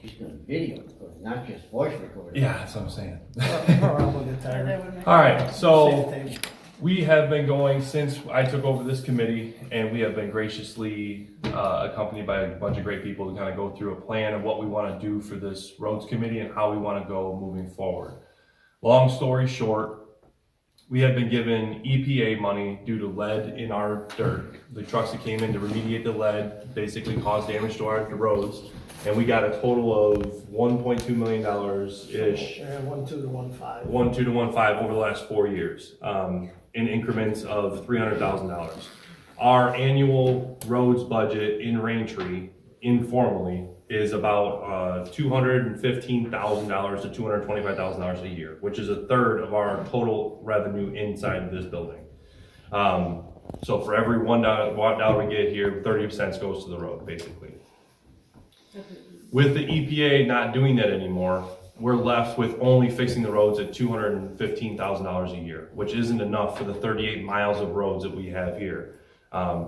She's gonna video record, not just voice record. Yeah, that's what I'm saying. I'll get tired. All right, so Same thing. we have been going since I took over this committee, and we have been graciously accompanied by a bunch of great people to kind of go through a plan of what we want to do for this roads committee and how we want to go moving forward. Long story short, we have been given EPA money due to lead in our dirt. The trucks that came in to remediate the lead basically caused damage to our roads, and we got a total of $1.2 million-ish. Yeah, 1.2 to 1.5. 1.2 to 1.5 over the last 4 years, in increments of $300,000. Our annual roads budget in Raintree, informally, is about $215,000 to $225,000 a year, which is a third of our total revenue inside of this building. So for every $1 we get here, 30 cents goes to the road, basically. With the EPA not doing that anymore, we're left with only fixing the roads at $215,000 a year, which isn't enough for the 38 miles of roads that we have here.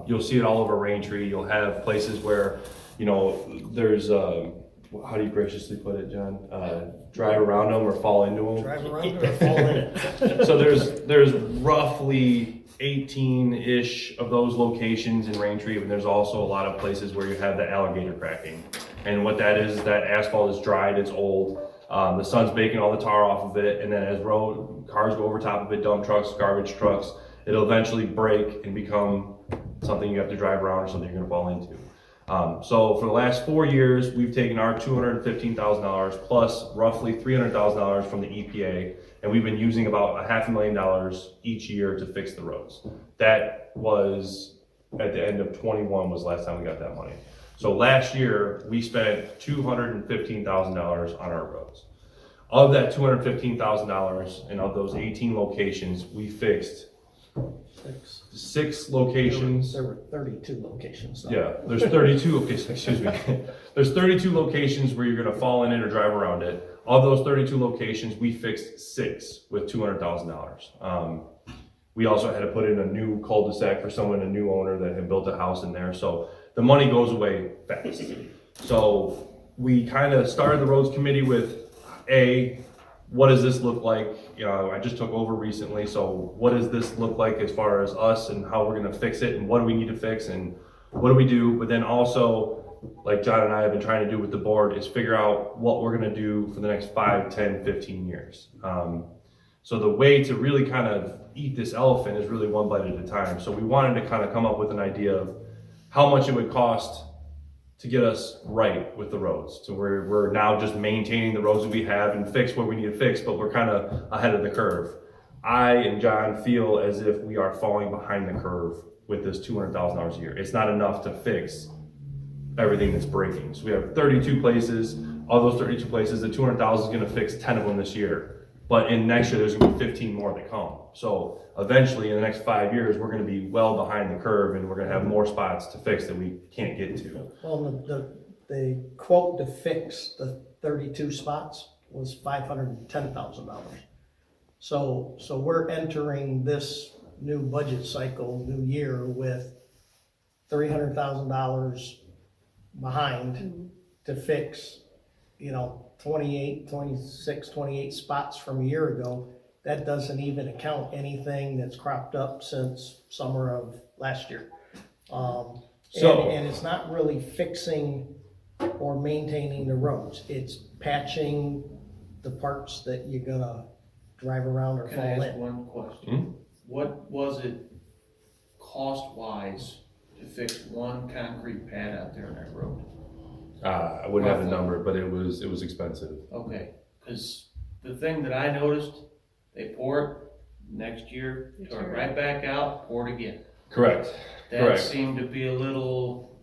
You'll see it all over Raintree. You'll have places where, you know, there's, how do you graciously put it, John? Drive around them or fall into them. Drive around or fall in it. So there's roughly 18-ish of those locations in Raintree, and there's also a lot of places where you have the alligator cracking. And what that is that asphalt is dried, it's old. The sun's baking all the tar off of it, and then as cars go over top of it, dump trucks, garbage trucks, it'll eventually break and become something you have to drive around or something you're gonna fall into. So for the last 4 years, we've taken our $215,000 plus roughly $300,000 from the EPA, and we've been using about $500,000 each year to fix the roads. That was at the end of 21 was the last time we got that money. So last year, we spent $215,000 on our roads. Of that $215,000 and of those 18 locations, we fixed 6 locations. There were 32 locations. Though. Yeah, there's 32 locations, excuse me. There's 32 locations where you're gonna fall in it or drive around it. Of those 32 locations, we fixed 6 with $200,000. We also had to put in a new cul-de-sac for someone, a new owner that had built a house in there. So the money goes away fast. So we kind of started the roads committee with what does this look like? You know, I just took over recently, so what does this look like as far as us and how we're gonna fix it and what do we need to fix and what do we do? But then also, like John and I have been trying to do with the board, is figure out what we're gonna do for the next 5, 10, 15 years. So the way to really kind of eat this elephant is really one bite at a time. So we wanted to kind of come up with an idea of how much it would cost to get us right with the roads. So we're now just maintaining the roads that we have and fix what we need to fix, but we're kind of ahead of the curve. I and John feel as if we are falling behind the curve with this $200,000 a year. It's not enough to fix everything that's breaking. So we have 32 places. Of those 32 places, the $200,000 is gonna fix 10 of them this year. But in next year, there's gonna be 15 more that come. So eventually, in the next 5 years, we're gonna be well behind the curve and we're gonna have more spots to fix that we can't get to. Well, the quote to fix the 32 spots was $510,000. So we're entering this new budget cycle, new year, with $300,000 behind to fix, 28, 26, 28 spots from a year ago. That doesn't even account anything that's cropped up since summer of last year. And it's not really fixing or maintaining the roads. It's patching the parts that you're gonna drive around or Can fall I ask in. one question? Hmm? What was it cost-wise to fix one concrete pad out there on that road? I wouldn't have the number, but it was expensive. Okay, because the thing that I noticed, they pour it, next year, turn it right back out, pour it again. Correct. That Correct. seemed to be a little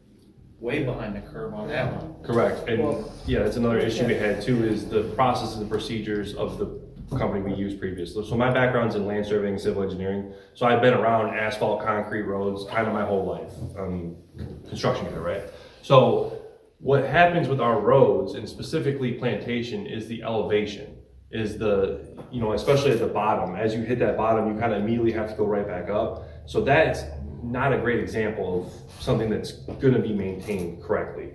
way behind the curve on that one. Correct. And Well, yeah, that's another issue we had too, is the process and the procedures of the company we used previously. So my background's in land surveying and civil engineering. So I've been around asphalt, concrete roads kind of my whole life. Construction guy, right? So what happens with our roads, and specifically Plantation, is the elevation. Is especially at the bottom, as you hit that bottom, you kind of immediately have to go right back up. So that's not a great example of something that's going to be maintained correctly.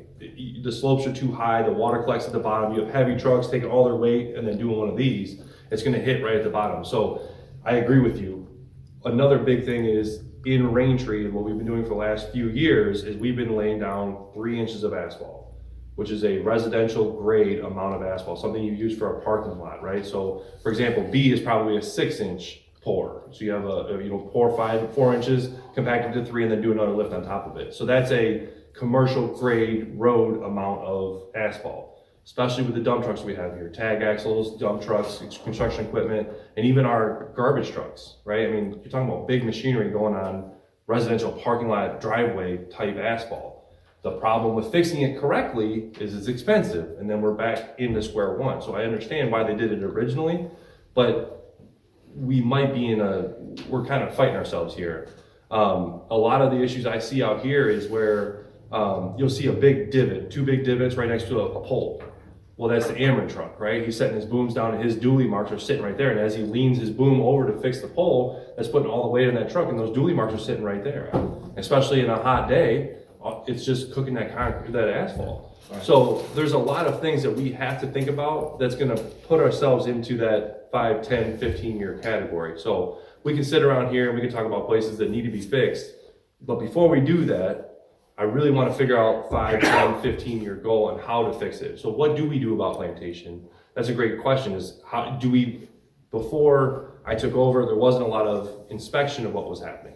the slopes are too high, the water collects at the bottom, you have heavy trucks taking all their weight and then doing one of these, it's gonna hit right at the bottom. So I agree with you. Another big thing is in Raintree, what we've been doing for the last few years is we've been laying down 3 inches of asphalt, which is a residential grade amount of asphalt, something you use for a parking lot, right? So for example, B is probably a 6-inch pour. So you have pour 4 inches, compact it to 3, and then do another lift on top of it. So that's a commercial grade road amount of asphalt, especially with the dump trucks we have here, tag axles, dump trucks, construction equipment, and even our garbage trucks, right? I mean, you're talking about big machinery going on residential parking lot, driveway type asphalt. The problem with fixing it correctly is it's expensive, and then we're back into square one. So I understand why they did it originally, but we might be we're kind of fighting ourselves here. A lot of the issues I see out here is where you'll see a big divot, 2 big divots right next to a pole. Well, that's the Ameren truck, right? He's setting his booms down and his dually marks are sitting right there. And as he leans his boom over to fix the pole, that's putting all the weight on that truck, and those dually marks are sitting right there. Especially in a hot day, it's just cooking that asphalt. Right. So there's a lot of things that we have to think about that's gonna put ourselves into that 5, 10, 15-year category. So we can sit around here and we can talk about places that need to be fixed. But before we do that, I really want to figure out 5, 10, 15-year goal on how to fix it. So what do we do about Plantation? That's a great question, is how do we, before I took over, there wasn't a lot of inspection of what was happening.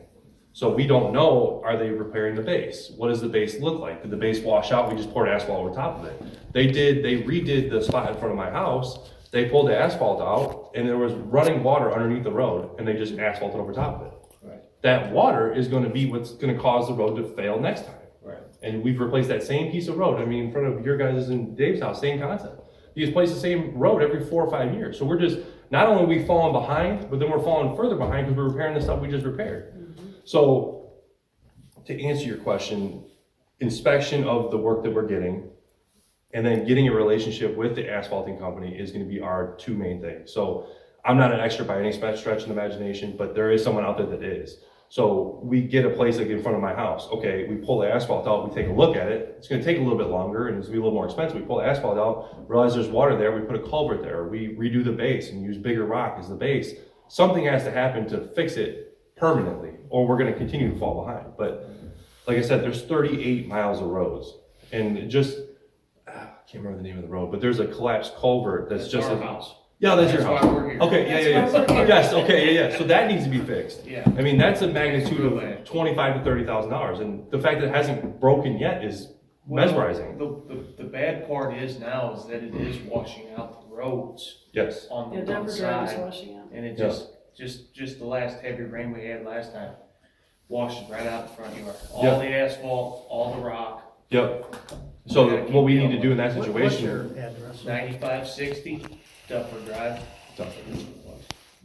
So we don't know, are they repairing the base? What does the base look like? Did the base wash out? We just poured asphalt over top of it. They redid the spot in front of my house. They pulled the asphalt out and there was running water underneath the road and they just asphalted over top of it. Right. That water is going to be what's going to cause the road to fail next time. Right. And we've replaced that same piece of road. I mean, in front of your guys' and Dave's house, same concept. You just place the same road every 4 or 5 years. So we're just, not only are we falling behind, but then we're falling further behind because we're repairing the stuff we just repaired. So to answer your question, inspection of the work that we're getting, and then getting a relationship with the asphalting company is going to be our 2 main things. So I'm not an expert by any stretch of the imagination, but there is someone out there that is. So we get a place like in front of my house. Okay, we pull the asphalt out, we take a look at it. It's going to take a little bit longer and it's going to be a little more expensive. We pull the asphalt out, realize there's water there, we put a culvert there, we redo the base and use bigger rock as the base. Something has to happen to fix it permanently, or we're going to continue to fall behind. But like I said, there's 38 miles of roads, and it just, I can't remember the name of the road, but there's a collapsed culvert that's just our house. Yeah, that's your That's house. why we're here. Okay, yeah. Yes, okay, yeah. So that needs to be fixed. Yeah. I mean, that's a magnitude of $25,000 to $30,000, and the fact that it hasn't broken yet is mesmerizing. The bad part is now is that it is washing out the roads Yes. on Yeah, the Denver Drive is side. washing out. And it Yeah. just the last heavy rain we had last time washes right out the front yard. All Yeah. the asphalt, all the rock, Yep. So what we need to do in that What's situation. your address? 9560 Duffer Drive.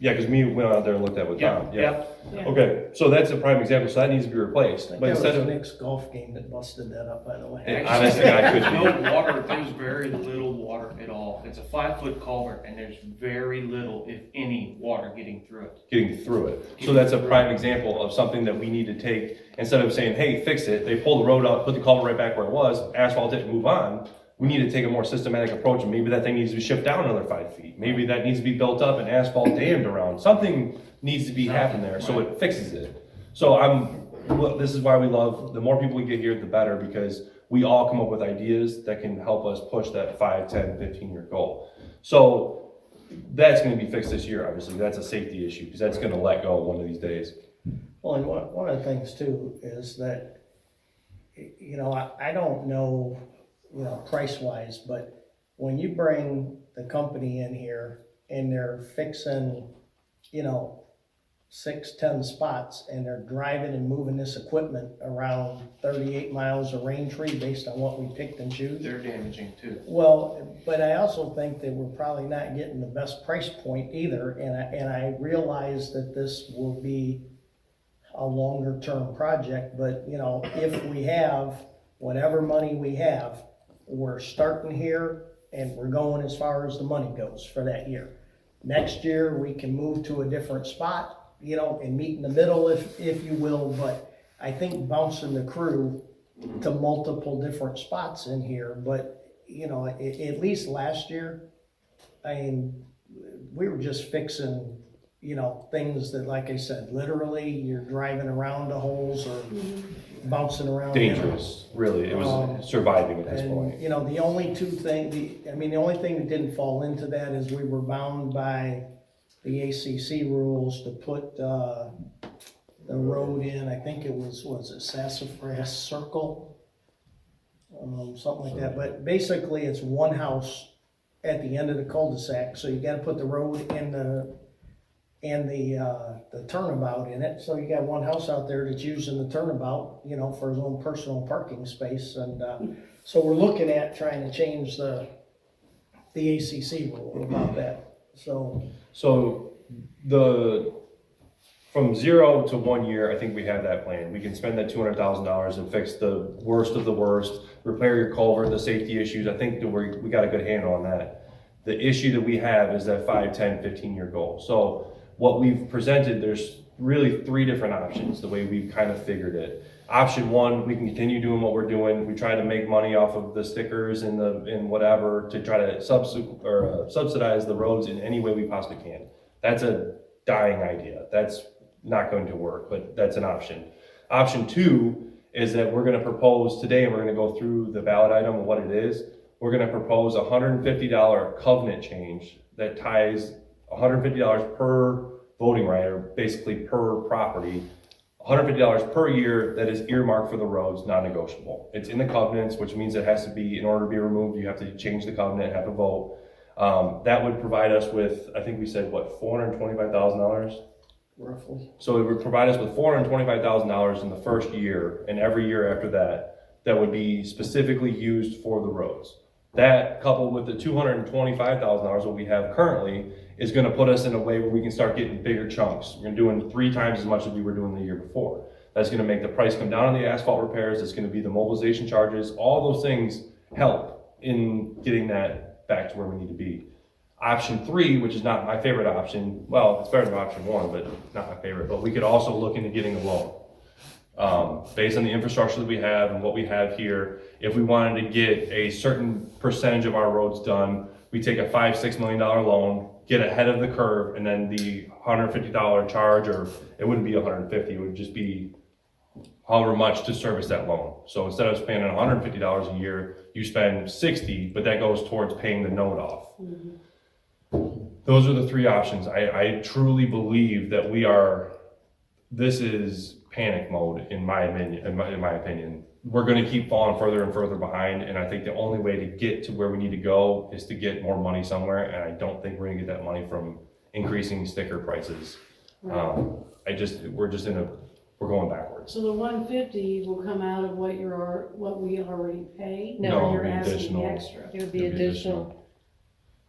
Yeah, because me went out there and looked at it with Tom. Yep, Yeah. yep. Yeah. Okay, so that's a prime example. So that needs to be replaced. I think But that was instead the of, Knicks golf game that busted that up, by the way. Hey, honestly, I could There's be. no water, there's very little water at all. It's a 5-foot culvert and there's very little, if any, water getting through it. getting through it. So that's a prime example of something that we need to take, instead of saying, hey, fix it, they pull the road up, put the culvert right back where it was, asphalt it and move on. We need to take a more systematic approach, and maybe that thing needs to be shipped down another 5 feet. Maybe that needs to be built up and asphalt dammed around. Something needs to be happening there so it fixes it. So this is why we love, the more people we get here, the better, because we all come up with ideas that can help us push that 5, 10, 15-year goal. So that's going to be fixed this year, obviously. That's a safety issue, because that's going to let go one of these days. Well, and one of the things too is that, I don't know, price-wise, but when you bring the company in here and they're fixing, 6, 10 spots, and they're driving and moving this equipment around 38 miles of Raintree based on what we picked and choose. They're damaging too. Well, but I also think that we're probably not getting the best price point either, and I realize that this will be a longer term project, but if we have whatever money we have, we're starting here and we're going as far as the money goes for that year. Next year, we can move to a different spot, and meet in the middle if you will, but I think bouncing the crew to multiple different spots in here, but, you know, at least last year, I mean, we were just fixing, you know, things that, like I said, literally you're driving around the holes or bouncing around. Dangerous, really. It was surviving at this And, point. you know, the only two thing, the only thing that didn't fall into that is we were bound by the ACC rules to put, the road in, I think it was it Sassafras Circle? Something like that, but basically it's one house at the end of the cul-de-sac, so you gotta put the road and the turnabout in it, so you got one house out there that's using the turnabout, you know, for his own personal parking space, and, so we're looking at trying to change the ACC rule about that, so. So from 0 to 1 year, I think we have that plan. We can spend that $200,000 and fix the worst of the worst, repair your culvert, the safety issues. I think that we got a good handle on that. The issue that we have is that 5, 10, 15-year goal. So what we've presented, there's really 3 different options, the way we've kind of figured it. Option 1, we can continue doing what we're doing. We try to make money off of the stickers and whatever to try to subsidize the roads in any way we possibly can. That's a dying idea. That's not going to work, but that's an option. Option 2 is that we're going to propose today, and we're going to go through the ballot item of what it is. We're going to propose a $150 covenant change that ties $150 per voting right, or basically per property, $150 per year that is earmarked for the roads, non-negotiable. It's in the covenants, which means it has to be, in order to be removed, you have to change the covenant, have a vote. That would provide us with, I think we said, what, $425,000? Roughly. So it would provide us with $425,000 in the first year, and every year after that would be specifically used for the roads. That, coupled with the $225,000 what we have currently, is gonna put us in a way where we can start getting bigger chunks. We're doing 3 times as much as we were doing the year before. That's gonna make the price come down on the asphalt repairs, it's gonna be the mobilization charges, all those things help in getting that back to where we need to be. Option 3, which is not my favorite option, well, it's better than option 1, but not my favorite, but we could also look into getting a loan. Based on the infrastructure that we have and what we have here, if we wanted to get a certain percentage of our roads done, we take a $5-6 million loan, get ahead of the curve, and then the $150 charge, or it wouldn't be $150, it would just be however much to service that loan. So instead of spending $150 a year, you spend $60, but that goes towards paying the note off. Mm-hmm. Those are the 3 options. I truly believe that this is panic mode in my opinion. We're going to keep falling further and further behind, and I think the only way to get to where we need to go is to get more money somewhere, and I don't think we're going to get that money from increasing sticker prices. Right. We're going backwards. So the 150 will come out of what we already pay? No, Or you're it'll be asking additional. extra? It would be additional.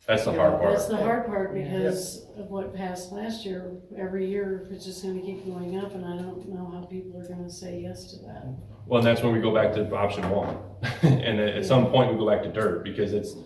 That's the hard part. That's the hard part because of what passed last year. Every year, it's just gonna keep going up, and I don't know how people are gonna say yes to that. Well, and that's when we go back to option 1. And at some point we go back to dirt, because it's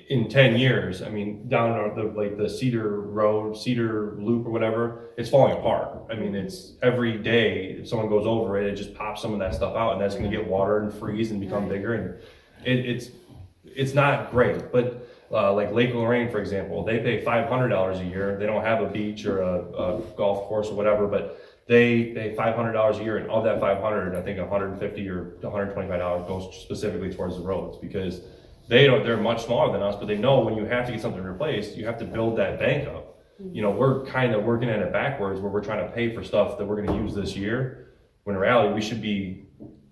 in 10 years, I mean, down the Cedar Road, Cedar Loop or whatever, it's falling apart. I mean, it's every day, if someone goes over it, it just pops some of that stuff out, and that's gonna get water and freeze and become bigger, and it's not great, but like Lake Lorraine, for example, they pay $500 a year. They don't have a beach or a golf course or whatever, but they pay $500 a year, and of that $500, I think $150 or $125 goes specifically towards the roads, because they're much smaller than us, but they know when you have to get something replaced, you have to build that bank up. You know, we're kind of working at it backwards, where we're trying to pay for stuff that we're going to use this year, when in reality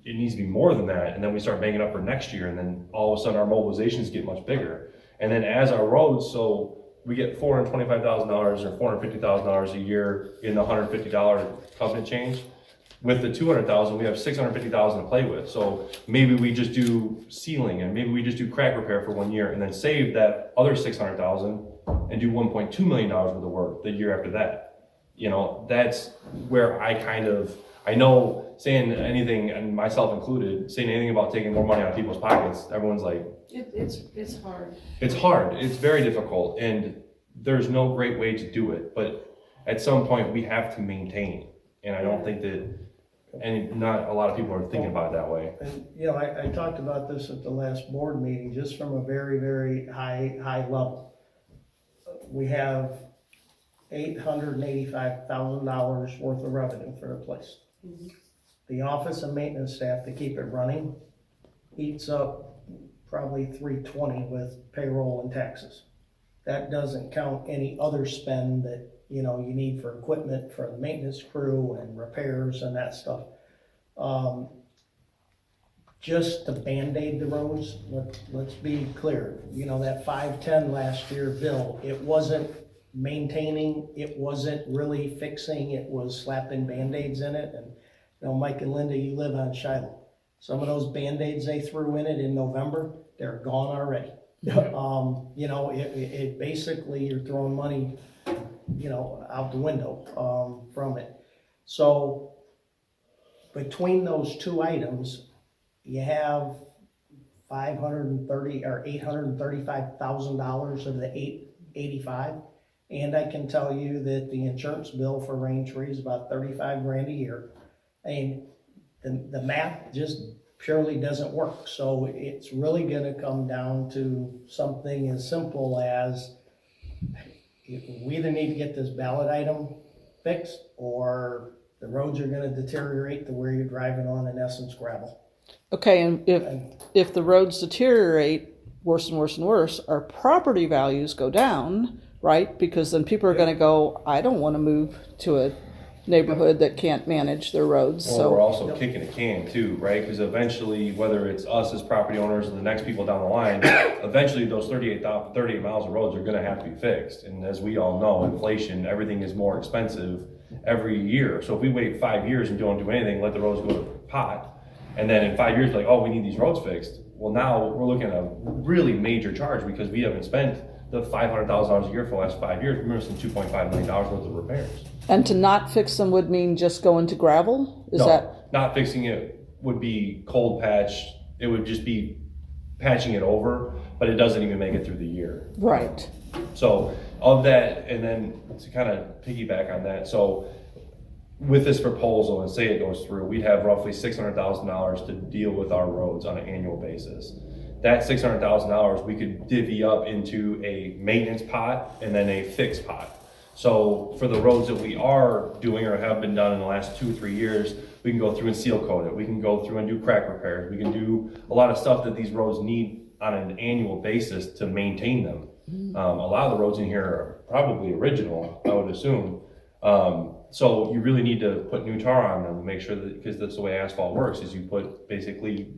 it needs to be more than that, and then we start banking up for next year, and then all of a sudden our mobilizations get much bigger. And then as our roads, so we get $425,000 or $450,000 a year in the $150 covenant change. With the $200,000, we have $650,000 to play with. So maybe we just do sealing, and maybe we just do crack repair for 1 year, and then save that other $600,000 and do $1.2 million worth of work the year after that. You know, that's where I know saying anything, and myself included, saying anything about taking more money out of people's pockets, everyone's like, It's hard. it's hard, it's very difficult, and there's no great way to do it, but at some point we have to maintain. And I don't think that And not a lot of people are thinking about it that way. And, you know, I talked about this at the last board meeting, just from a very, very high level. We have $885,000 worth of revenue for the place. The office and maintenance staff to keep it running eats up probably $320 with payroll and taxes. That doesn't count any other spend that, you know, you need for equipment for the maintenance crew and repairs and that stuff. Just to Band-Aid the roads, let's be clear, you know, that 510 last year bill, it wasn't maintaining, it wasn't really fixing, it was slapping Band-Aids in it. And, you know, Mike and Linda, you live on Shiloh. Some of those Band-Aids they threw in it in November, they're gone already. You know, it basically, you're throwing money, you know, out the window, from it. So between those two items, you have $530 or $835,000 of the $885. And I can tell you that the insurance bill for Raintree is about $35,000 a year. And the math just purely doesn't work. So it's really gonna come down to something as simple as we either need to get this ballot item fixed, or the roads are gonna deteriorate to where you're driving on, in essence, gravel. Okay, and if the roads deteriorate worse and worse and worse, our property values go down, right? Because then people are gonna go, I don't wanna move to a neighborhood that can't manage their roads, Well, we're so. also kicking a can too, right? Because eventually, whether it's us as property owners or the next people down the line, eventually those 38 miles of roads are gonna have to be fixed. And as we all know, inflation, everything is more expensive every year. So if we wait 5 years and don't do anything, let the roads go to pot, and then in 5 years, like, oh, we need these roads fixed. Well, now we're looking at a really major charge because we haven't spent the $500,000 a year for the last 5 years. We're missing $2.5 million worth of repairs. And to not fix them would mean just go into gravel? Is No, that, not fixing it would be cold patch. It would just be patching it over, but it doesn't even make it through the year. right, So of that, and then to kind of piggyback on that, so with this proposal, and say it goes through, we'd have roughly $600,000 to deal with our roads on an annual basis. That $600,000 we could divvy up into a maintenance pot and then a fixed pot. So for the roads that we are doing or have been done in the last 2 or 3 years, we can go through and seal coat it. We can go through and do crack repairs. We can do a lot of stuff that these roads need on an annual basis to maintain them. A lot of the roads in here are probably original, I would assume. So you really need to put new tar on them to make sure that, because that's the way asphalt works, is you put basically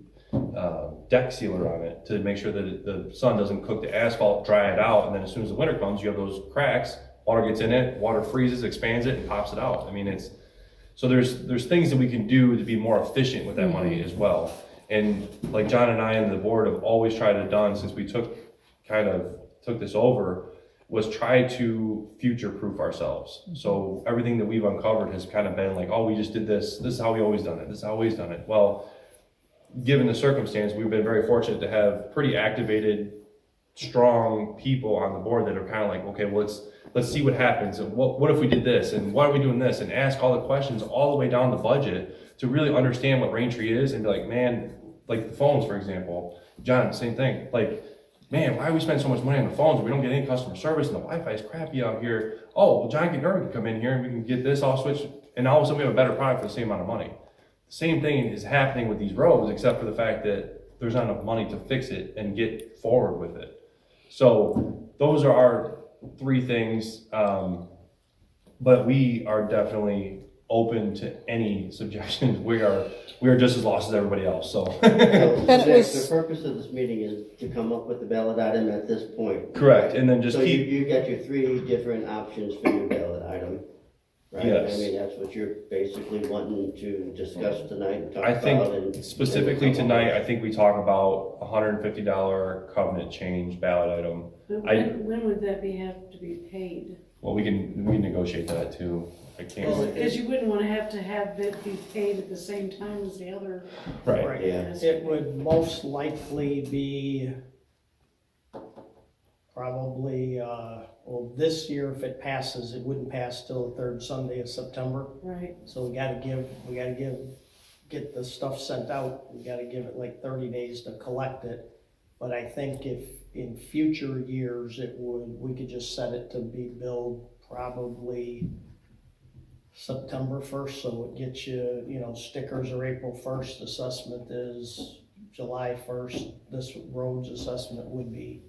deck sealer on it to make sure that the sun doesn't cook the asphalt, dry it out, and then as soon as the winter comes, you have those cracks. Water gets in it, water freezes, expands it, and pops it out. I mean, so there's things that we can do to be more efficient with that money as well. And like John and I and the board have always tried to done since we took this over, was try to future-proof ourselves. So everything that we've uncovered has kind of been like, oh, we just did this. This is how we always done it. This is how we always done it. Well, given the circumstance, we've been very fortunate to have pretty activated, strong people on the board that are kind of like, okay, well, let's see what happens, and what if we did this, and why are we doing this, and ask all the questions all the way down the budget to really understand what Raintree is, and be like, man, like the phones, for example. John, same thing. Like, man, why do we spend so much money on the phones? We don't get any customer service, and the Wi-Fi is crappy out here. Oh, well, John Gerber can come in here and we can get this all switched, and all of a sudden we have a better product for the same amount of money. The same thing is happening with these roads, except for the fact that there's not enough money to fix it and get forward with it. So those are our 3 things, but we are definitely open to any suggestions. We are just as lost as everybody else, so. And it was- The purpose of this meeting is to come up with the ballot item at this point. Correct, and then just So keep, you got your 3 different options for your ballot item, right? Yes. I mean, that's what you're basically wanting to discuss tonight and talk I about. think and specifically and come up tonight, I think we talk about $150 covenant change ballot item. But when would that have to be paid? Well, we can negotiate that too. I can't, Because you wouldn't want to have it be paid at the same time as the other. right, Yeah. It would most likely be probably, well, this year, if it passes, it wouldn't pass till the third Sunday of September. Right, So get the stuff sent out, we gotta give it like 30 days to collect it. But I think if in future years, we could just set it to be billed probably September 1st, so it gets you, stickers are April 1st, assessment is July 1st, this road's assessment would be.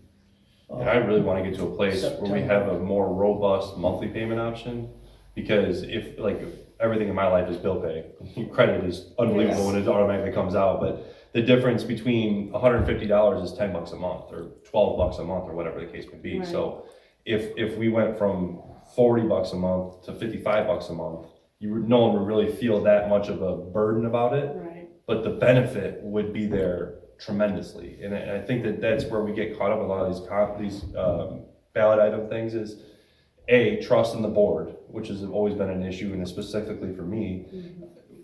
And I really want to get to a place where we have a more robust monthly payment option, because if, like, everything in my life is bill pay, credit is unbelievable when it automatically comes out, but the difference between $150 is $10 a month, or $12 a month, or whatever the case may be. Right. So if we went from $40 a month to $55 a month, no one would really feel that much of a burden about it, right. but the benefit would be there tremendously. And I think that that's where we get caught up with a lot of these ballot item things is, trust in the board, which has always been an issue, and specifically for me.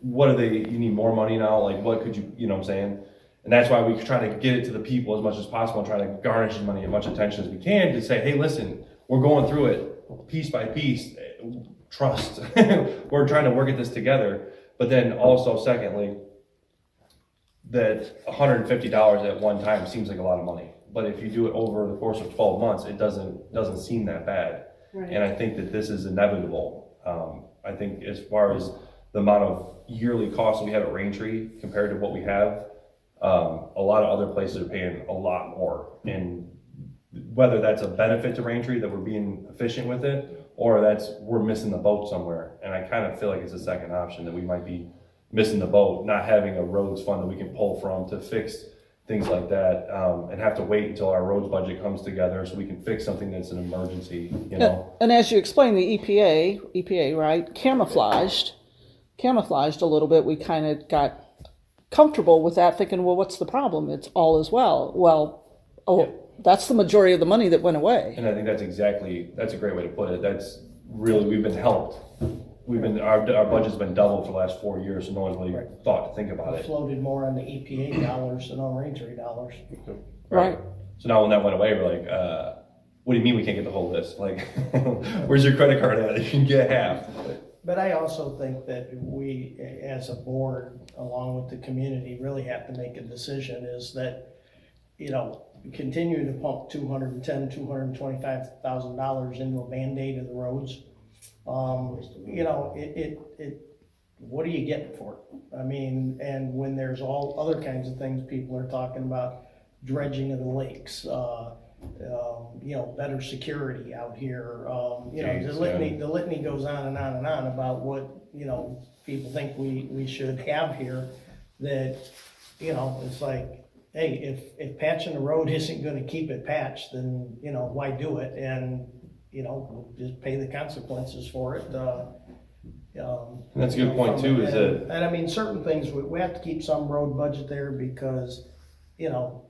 What are they, you need more money now? Like, what could you know what I'm saying? And that's why we try to get it to the people as much as possible and try to garnish as many, as much attention as we can to say, hey, listen, we're going through it piece by piece. Trust. We're trying to work at this together. But then also, secondly, that $150 at one time seems like a lot of money. But if you do it over the course of 12 months, it doesn't seem that bad. Right. And I think that this is inevitable. I think as far as the amount of yearly costs we have at Raintree compared to what we have, a lot of other places are paying a lot more. And whether that's a benefit to Raintree that we're being efficient with it, or we're missing the boat somewhere. And I kind of feel like it's a second option, that we might be missing the boat, not having a roads fund that we can pull from to fix things like that, and have to wait until our roads budget comes together so we can fix something that's an emergency, And as you explained, the EPA, right, camouflaged a little bit. We kind of got comfortable with that, thinking, well, what's the problem? It's all as well. Well, that's the majority of the money that went away. And I think that's a great way to put it. That's really, we've been helped. Our budget's been doubled for the last 4 years, so no one's really thought to think about it. Floated more on the EPA dollars than on Raintree dollars. Right. So now when that went away, we're like, what do you mean we can't get the whole list? Like, where's your credit card at? You can get half. But I also think that we, as a board, along with the community, really have to make a decision is that, continue to pump $225,000 into a Band-Aid of the roads. What are you getting for it? I mean, and when there's all other kinds of things people are talking about, dredging of the lakes, better security out here, the litany goes on and on and on about what, people think we should have here, that, it's like, hey, if patching the road isn't gonna keep it patched, then, why do it? And, just pay the consequences for it. And that's a good point too, is that, And I mean, certain things, we have to keep some road budget there because, your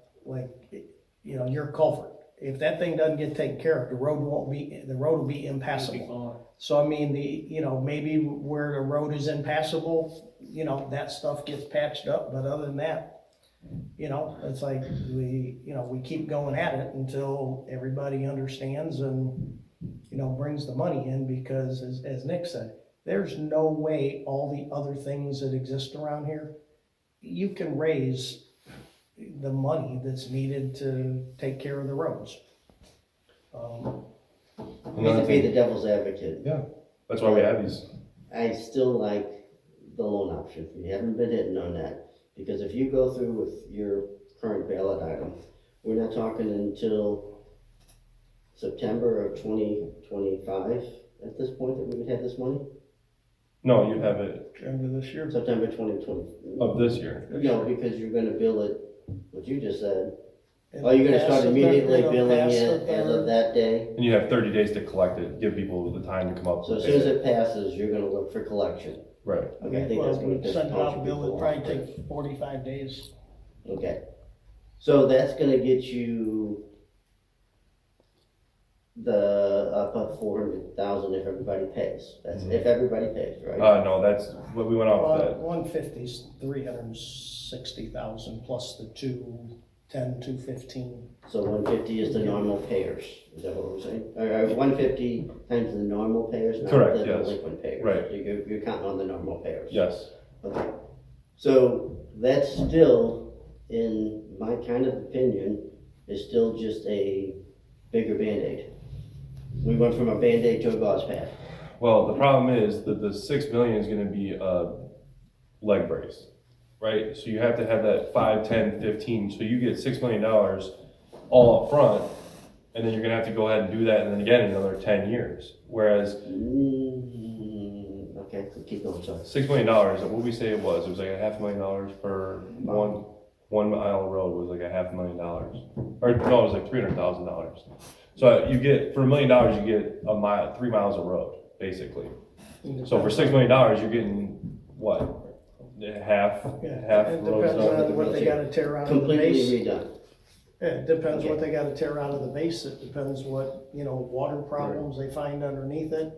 culvert. If that thing doesn't get taken care of, the road will be impassable. So I mean, maybe where the road is impassable, that stuff gets patched up, but other than that, it's like we keep going at it until everybody understands and, brings the money in, because as Nick said, there's no way all the other things that exist around here, you can raise the money that's needed to take care of the roads. Just to be the devil's advocate, yeah, that's why we have these. I still like the loan option. We haven't been hitting on that. Because if you go through with your current ballot item, we're not talking until September of 2025 at this point that we would have this money? No, you have it End of this year. September 2020. of this year. No, because you're gonna bill it, what you just said. Oh, you're gonna start immediately billing it as of that day? And you have 30 days to collect it, give people the time to come up. So as soon as it passes, you're gonna look for collection. Right. Okay, I think that's gonna piss Send it out, bill, people it probably off. take 45 days. Okay. So that's gonna get you about 400,000 if everybody pays. That's if everybody pays, right? No, that's what we went off that. 150's 360,000 plus the 210 10 to 15. So 150 is the normal payers, is that what we're saying? Or 150 times the normal payers, not Correct, the yes. delinquent payers? Right. You're counting on the normal payers? Yes. Okay. So that's still, in my kind of opinion, is still just a bigger Band-Aid. We went from a Band-Aid to a gauze pad. Well, the problem is that the 6 million is gonna be a leg brace, right? So you have to have that 5, 10, 15, so you get $6 million all up front, and then you're gonna have to go ahead and do that, and then again, another 10 years. Whereas Okay, keep going, sorry. $6 million, what we say it was like $500,000 per one mile of road was like $500,000. Or no, it was like $300,000. So you get, for $1 million, you get a mile, 3 miles of road, basically. So for $6 million, you're getting what? Half It roads depends done? on what they gotta tear out of the Completely base. redone. Yeah, it depends what Okay. they gotta tear out of the base, it depends what, water problems they find underneath it,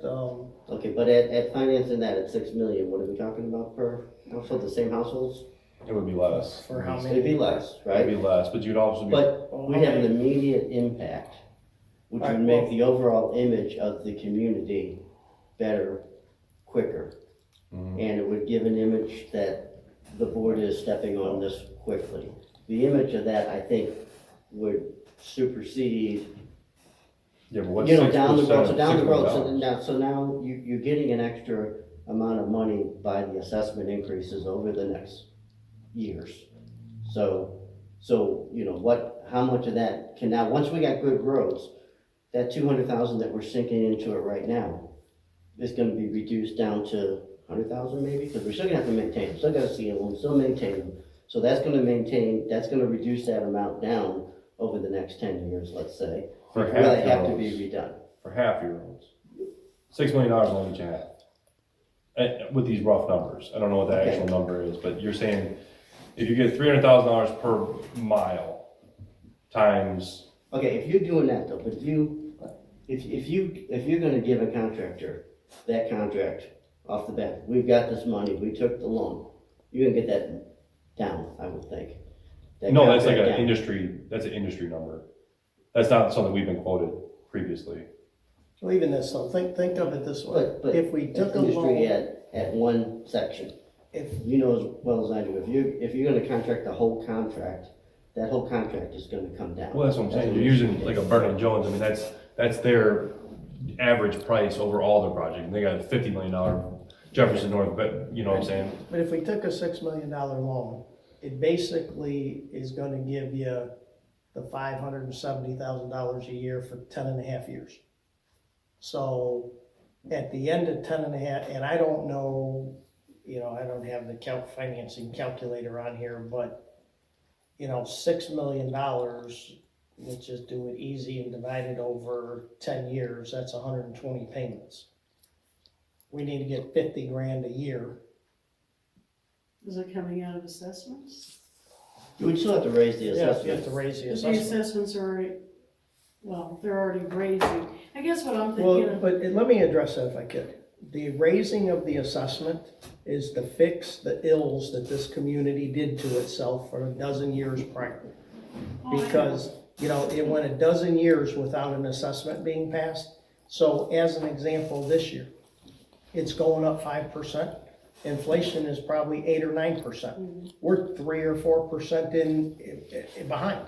Okay, but at financing that at 6 million, what are we talking about per household, the same households? It would be less. for how many? It'd be less, It'd be right? less, but you'd also be. But we have an immediate impact, which would Alright, make well- the overall image of the community better, quicker. Mhm. And it would give an image that the board is stepping on this quickly. The image of that, I think, would supersede, Yeah, but what's you know, 6% down the road, so of down the $6 road, million? so now you're getting an extra amount of money by the assessment increases over the next years. So, how much of that can now, once we got good roads, that 200,000 that we're sinking into it right now is gonna be reduced down to 100,000 maybe, because we're still gonna have to maintain, them. Still gotta seal them, still maintain them. So that's gonna reduce that amount down over the next 10 years, let's say. For Where half they your have to roads. be redone. For half your roads. $6 million will each half. With these rough numbers, I don't know what the Okay. actual number is, but you're saying if you get $300,000 per mile times, Okay, if you're doing that though, but if you're gonna give a contractor that contract off the bat, we've got this money, we took the loan, you're gonna get that down, I would think. That no, that's like contract an down. that's an industry number. That's not something we've been quoted previously. Well, even this, though, think of it this way, But if we that's took a industry loan, at one section. if, You know as well as I do, if you're gonna contract the whole contract, that whole contract is gonna come down. Well, that's what I'm saying. You're using like a Vernon Jones. I mean, that's their average price over all their projects. And they got a $50 million Jefferson North, but you know what I'm saying? but if we took a $6 million loan, it basically is gonna give you the $570,000 a year for 10 and a half years. So at the end of 10 and a half, and I don't know, I don't have the financing calculator on here, but $6 million, let's just do it easy and divide it over 10 years, that's 120 payments. We need to get 50 grand a year. Is it coming out of assessments? You would still have to raise the Yeah, you have assessment. to raise the Because the assessment. assessments are already, well, they're already raising. I guess what I'm thinking Well, of, but let me address that if I could. The raising of the assessment is to fix the ills that this community did to itself for a dozen years prior. Oh, I know. Because, it went a dozen years without an assessment being passed. So as an example, this year, it's going up 5%. Inflation is probably 8 or 9%. We're 3 or 4% in behind.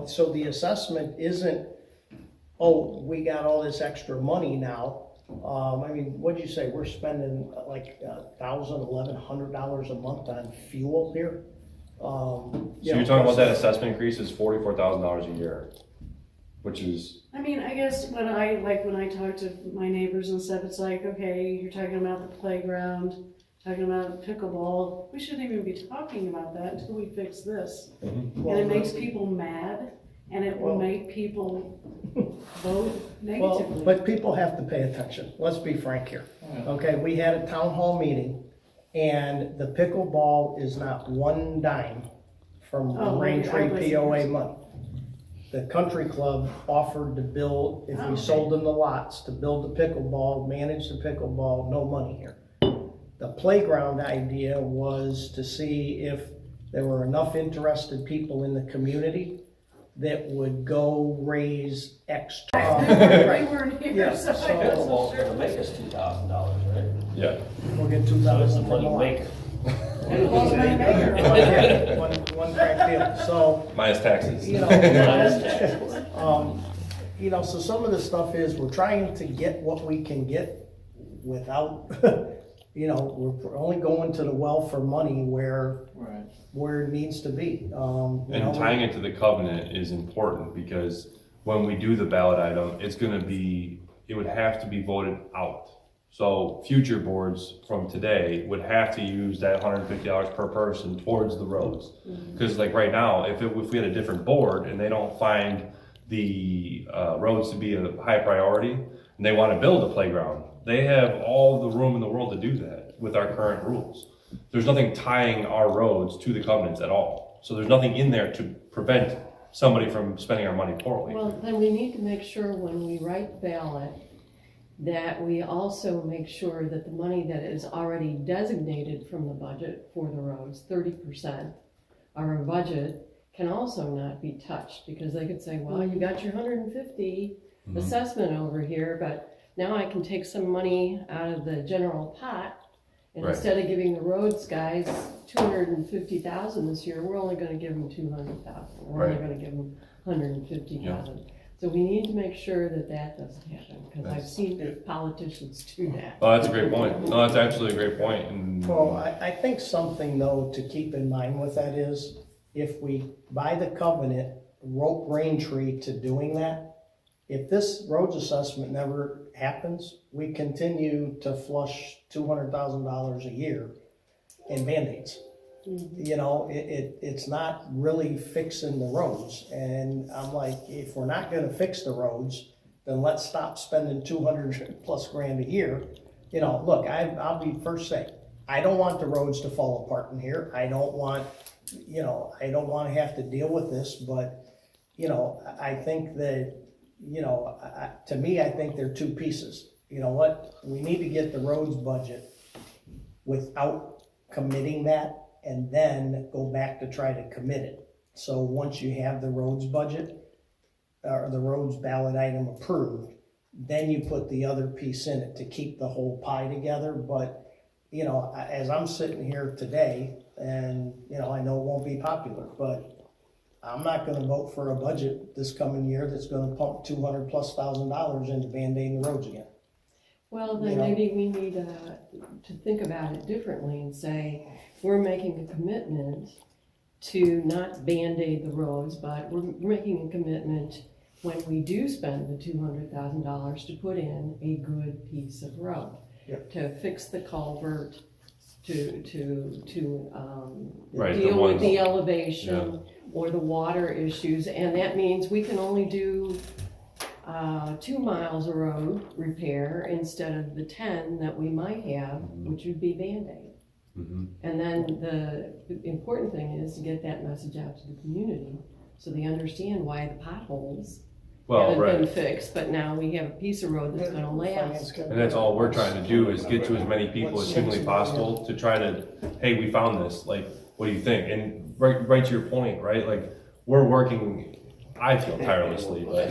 So the assessment isn't, oh, we got all this extra money now. What'd you say? We're spending like $1,000, $1,100 a month on fuel here. So you're talking about that assessment increase is $44,000 a year, which is, I guess when I talk to my neighbors and stuff, it's like, okay, you're talking about the playground, talking about pickleball. We shouldn't even be talking about that until we fix this. And it makes people mad, and it will Well- make people vote Well, negatively. but people have to pay attention. Let's be frank here. Okay, we had a town hall meeting, and the pickleball is not one dime from Oh, Raintree I wasn't POA here. money. The country club offered to build, if Oh, we okay. sold them the lots, to build the pickleball, manage the pickleball, no money here. The playground idea was to see if there were enough interested people in the community that would go raise extra. We weren't here, Yeah, so I so- wasn't Pickleball's sure. gonna make us $2,000, right? Yeah. We'll get So it's 2,000 the from money the maker. Pickleball's my maker. Yeah, one crack deal, so, Minus taxes. you know, you know, so some of the stuff is, we're trying to get what we can get without, you know, we're only going to the well for money where it needs to be. You And know, tying it to the covenant is important because when we do the ballot item, it would have to be voted out. So future boards from today would have to use that $150 per person towards the roads. Because like right now, if we had a different board and they don't find the roads to be a high priority and they want to build a playground, they have all the room in the world to do that with our current rules. There's nothing tying our roads to the covenants at all. So there's nothing in there to prevent somebody from spending our money poorly. Well, then we need to make sure when we write ballot, that we also make sure that the money that is already designated from the budget for the roads, 30% of our budget, can also not be touched, because they could say, well, you got your 150 assessment over here, but now I can take some money out of the general pot, and Right. instead of giving the roads guys 250,000 this year, we're only gonna give them 200,000. We're only Right. gonna give them 150,000. So we need to make sure that that doesn't happen, because I've seen politicians do that. Oh, that's a great point. No, that's absolutely a great point. And Well, I think something though to keep in mind with that is, if we, by the covenant, rope Braintree to doing that, if this roads assessment never happens, we continue to flush $200,000 a year in Band-Aids. You know, it's not really fixing the roads, and I'm like, if we're not gonna fix the roads, then let's stop spending 200 plus grand a year. You know, look, I'll be first say, I don't want the roads to fall apart in here, I don't want to have to deal with this, but, you know, I think that, you know, to me, I think they're two pieces. You know what, we need to get the roads budget without committing that, and then go back to try to commit it. So once you have the roads budget, or the roads ballot item approved, then you put the other piece in it to keep the whole pie together. But, you know, as I'm sitting here today, and, you know, I know it won't be popular, but I'm not gonna vote for a budget this coming year that's gonna pump $200,000+ into Band-Aiding the roads again. Well, You then know? maybe we need to think about it differently and say, we're making a commitment to not Band-Aid the roads, but we're making a commitment when we do spend the $200,000 to put in a good piece of road. Yep. To fix the culvert, to Right, the deal with ones- the elevation or the water issues, and that means we can only do 2 miles of road repair instead of the 10 that we might have, which would be Band-Aid. Mhm. And then the important thing is to get that message out to the community, so they understand why the potholes Well, haven't been right. fixed, but now we have a piece of road that's gonna last. And that's all we're trying to do is get to as many people as humanly possible to try to, hey, we found this, like, what do you think? And right to your point, right, like, we're working, I feel tirelessly, but,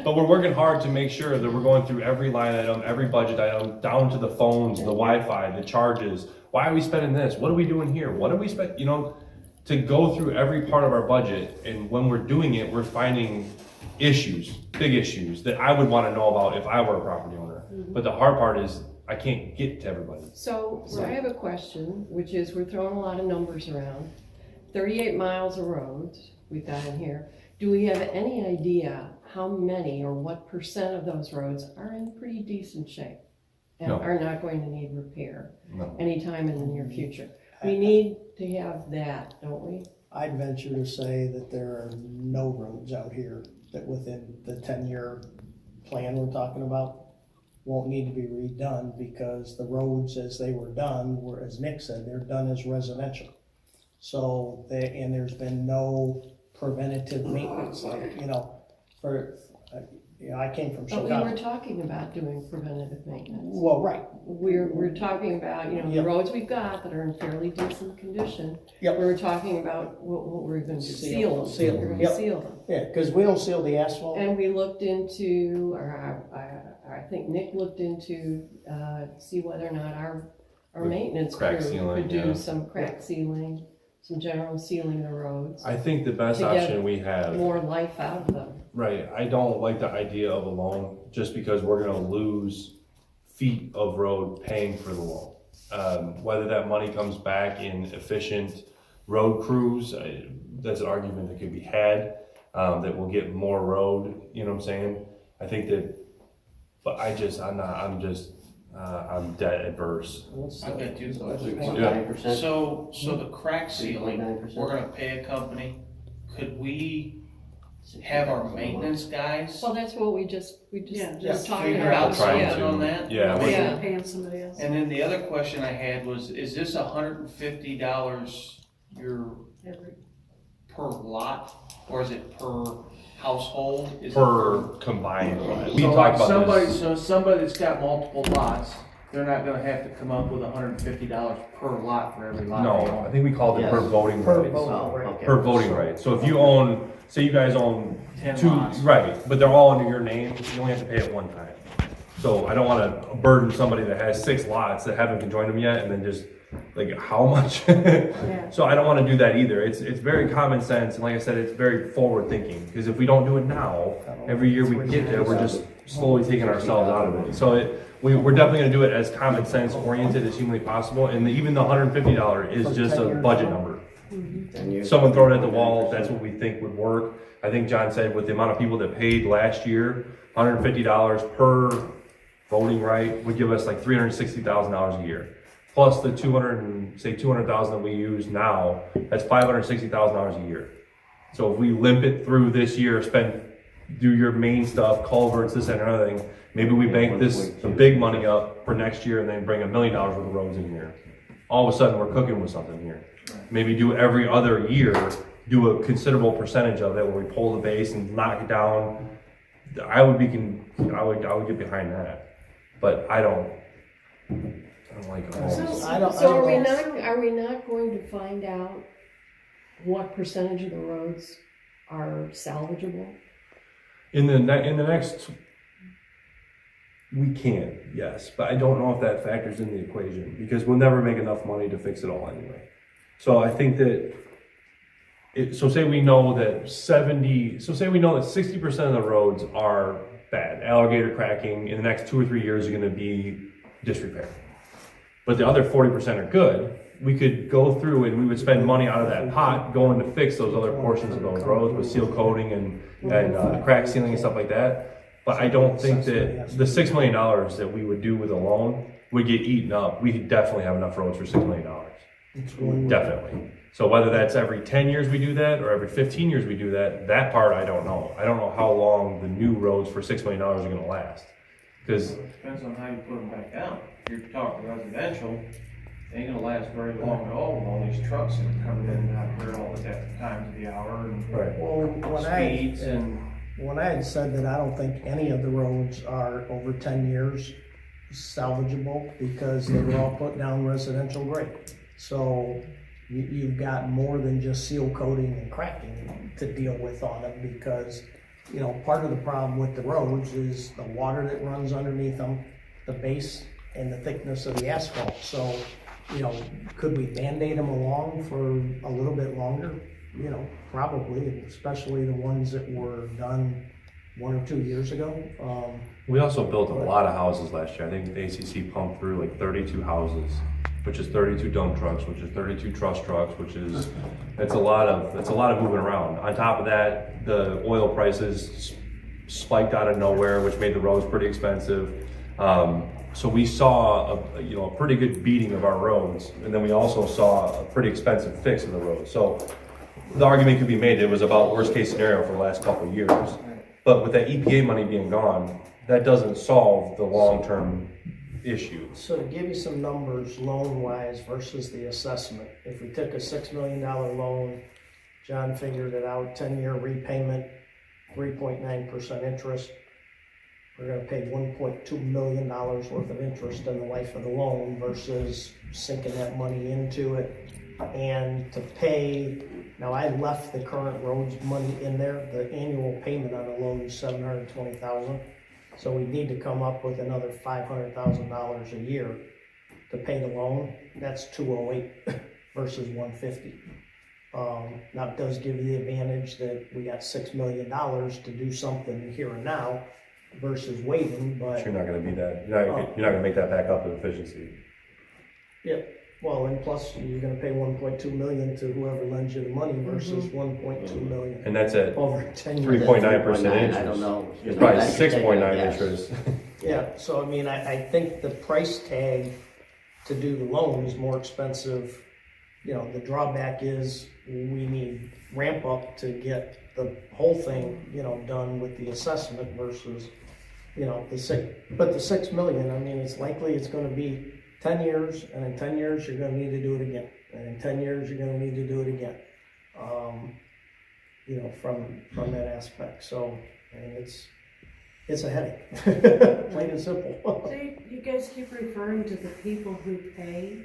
but we're working hard to make sure that we're going through every line item, every budget item, down to the phones, the Wi-Fi, the charges. Why are we spending this? What are we doing here? What are we spend, you know, to go through every part of our budget, and when we're doing it, we're finding issues, big issues that I would want to know about if I were a property owner. But the hard part is I can't get to everybody. So I have a question, which is, we're throwing a lot of numbers around. 38 miles of roads we've got in here. Do we have any idea how many or what percent of those roads are in pretty decent shape? And No. are not going to need repair No. anytime in the near future? We need to have that, don't we? I'd venture to say that there are no roads out here that within the 10-year plan we're talking about won't need to be redone, because the roads as they were done were, as Nick said, they're done as residential. So, and there's been no preventative maintenance, like, you know, I came from But we were Chicago. talking about doing preventative maintenance. Well, right, We're talking about, you know, the Yep. roads we've got that are in fairly decent condition. Yep. We were talking about what we're gonna do, Seal. seal them. Seal, We're gonna yep. seal them. yeah, because we don't seal the asphalt. And we looked into, or I think Nick looked into, see whether or not our The maintenance crack crew sealing, could yeah. do some crack sealing, some general sealing of the roads, I think the best To get option we have, more life out of them. right, I don't like the idea of a loan, just because we're gonna lose feet of road paying for the loan. Whether that money comes back in efficient road crews, that's an argument that could be had, that we'll get more road, you know what I'm saying? I think that, but I'm debt adverse. I've got two questions. 3.9%. So the crack sealing, 3.9%. we're gonna pay a company, could we have our maintenance guys Well, that's what we just Yeah, were just talking figure out about. Trying something to- on that? yeah, Instead Yeah. of paying somebody else. And then the other question I had was, is this $150 Every- per lot, or is it per household? Is it Per combined, we So talked like about somebody, this. so somebody that's got multiple lots, they're not gonna have to come up with $150 per lot for every lot they No, I own. think we called it per Yes. voting Per rights. vote. Oh, okay. Per voting right. So if you own, say you guys own 10 two, lots. right, but they're all under your name, you only have to pay it one time. So I don't wanna burden somebody that has 6 lots that haven't conjoined them yet and then just, like, how much? Yeah. So I don't wanna do that either. It's very common sense, and like I said, it's very forward thinking, because if we don't do it now, every year we get there, we're just slowly taking ourselves out of it. So we're definitely gonna do it as common sense oriented as humanly possible, and even the $150 is just a budget number. And you- Someone throw it at the wall, if that's what we think would work. I think John said with the amount of people that paid last year, $150 per voting right would give us like $360,000 a year. Plus the 200,000 that we use now, that's $560,000 a year. So if we limp it through this year, do your main stuff, culverts, this and another thing, maybe we bank the big money up for next year and then bring $1 million worth of roads in here. All of a sudden, we're cooking with something here. Maybe do every other year, do a considerable percentage of it where we pull the base and knock it down. I would get behind that, but I don't like a whole. So are we not going to find out what percentage of the roads are salvageable? In the next, we can, yes, but I don't know if that factors in the equation, because we'll never make enough money to fix it all anyway. So I think that, say we know that 60% of the roads are bad, alligator cracking, in the next 2 or 3 years are gonna be disrepair. But the other 40% are good, we could go through and we would spend money out of that pot going to fix those other portions of those roads with seal coating and crack sealing and stuff like that. But I don't think that the $6 million that we would do with a loan would get eaten up. We could definitely have enough roads for $6 million. Definitely. So whether that's every 10 years we do that or every 15 years we do that, that part I don't know. I don't know how long the new roads for $6 million are gonna last. Because It depends on how you put them back down. If you're talking residential, they ain't gonna last very long at all with all these trucks that are coming in and out here all the different times of the hour and Well, speeds and. when I had said that I don't think any of the roads are over 10 years salvageable because they were all put down residential grade. So you've got more than just seal coating and cracking to deal with on them because, you know, part of the problem with the roads is the water that runs underneath them, the base and the thickness of the asphalt. So, you know, could we Band-Aid them along for a little bit longer? You know, probably, especially the ones that were done 1 or 2 years ago. we also built a lot of houses last year. I think the ACC pumped through like 32 houses, which is 32 dump trucks, which is 32 truss trucks, it's a lot of moving around. On top of that, the oil prices spiked out of nowhere, which made the roads pretty expensive. So we saw a pretty good beating of our roads, and then we also saw a pretty expensive fix of the roads. So the argument could be made it was about worst case scenario for the last couple of years. But with that EPA money being gone, that doesn't solve the long-term issue. So to give you some numbers, loan-wise versus the assessment, if we took a $6 million loan, John figured it out, 10-year repayment, 3.9% interest, we're gonna pay $1.2 million worth of interest in the life of the loan versus sinking that money into it. And to pay, now I left the current roads money in there, the annual payment on the loan is $720,000. So we need to come up with another $500,000 a year to pay the loan. That's $208 versus $150. Now it does give you the advantage that we got $6 million to do something here and now versus waiting, but. You're not gonna be that, you're not gonna make that back up in efficiency. Well, and plus you're gonna pay 1.2 million to whoever lends you the money versus 1.2 million And that's at over 10 years. 3.9% I interest. don't know. It's probably I should take 6.9 a guess. interest. Yeah, so I mean, I think the price tag to do the loan is more expensive. You know, the drawback is we need ramp up to get the whole thing, you know, done with the assessment versus, you know, the 6 million, I mean, it's likely it's gonna be 10 years, and in 10 years, you're gonna need to do it again. And in 10 years, you're gonna need to do it again. You know, from that aspect, so, I mean, it's a headache, plain and simple. So you guys keep referring to the people who pay.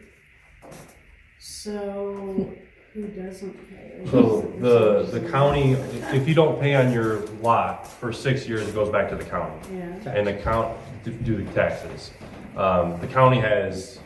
So who doesn't pay? So the county, if you don't pay on your lot for 6 years, it goes back to the county. Yeah, And the count, to do the taxes. The county has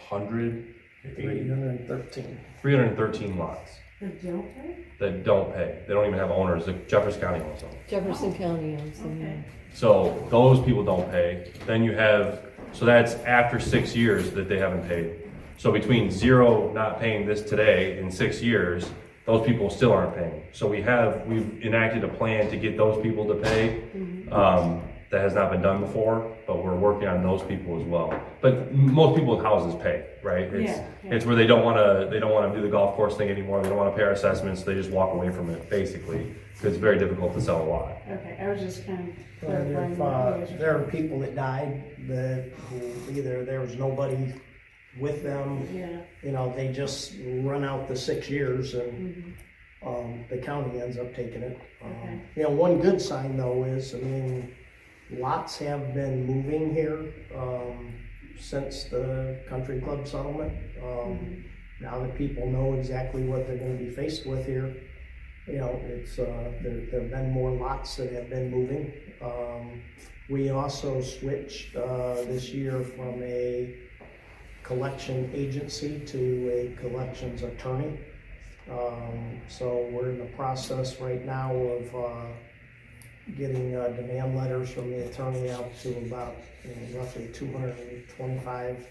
313 lots they don't pay? that don't pay. They don't even have owners. The Jefferson County owns them. Jefferson County owns them. Okay. So those people don't pay. Then you have, so that's after 6 years that they haven't paid. So between 0 not paying this today in 6 years, those people still aren't paying. So we've enacted a plan to get those people to pay. That has not been done before, but we're working on those people as well. But most people with houses pay, right? Yeah. It's where they don't wanna do the golf course thing anymore. They don't wanna pay our assessments. They just walk away from it, basically. Because it's very difficult to sell a lot. Okay, I was just kind of And clarifying. if, what you guys were there are people that died that who either there was nobody with them, Yeah. you know, they just run out the 6 years and the county ends up taking it. Okay. You know, one good sign though is, I mean, lots have been moving here since the country club settlement. Now that people know exactly what they're gonna be faced with here, you know, it's there've been more lots that have been moving. We also switched this year from a collection agency to a collections attorney. So we're in the process right now of getting demand letters from the attorney out to about roughly 225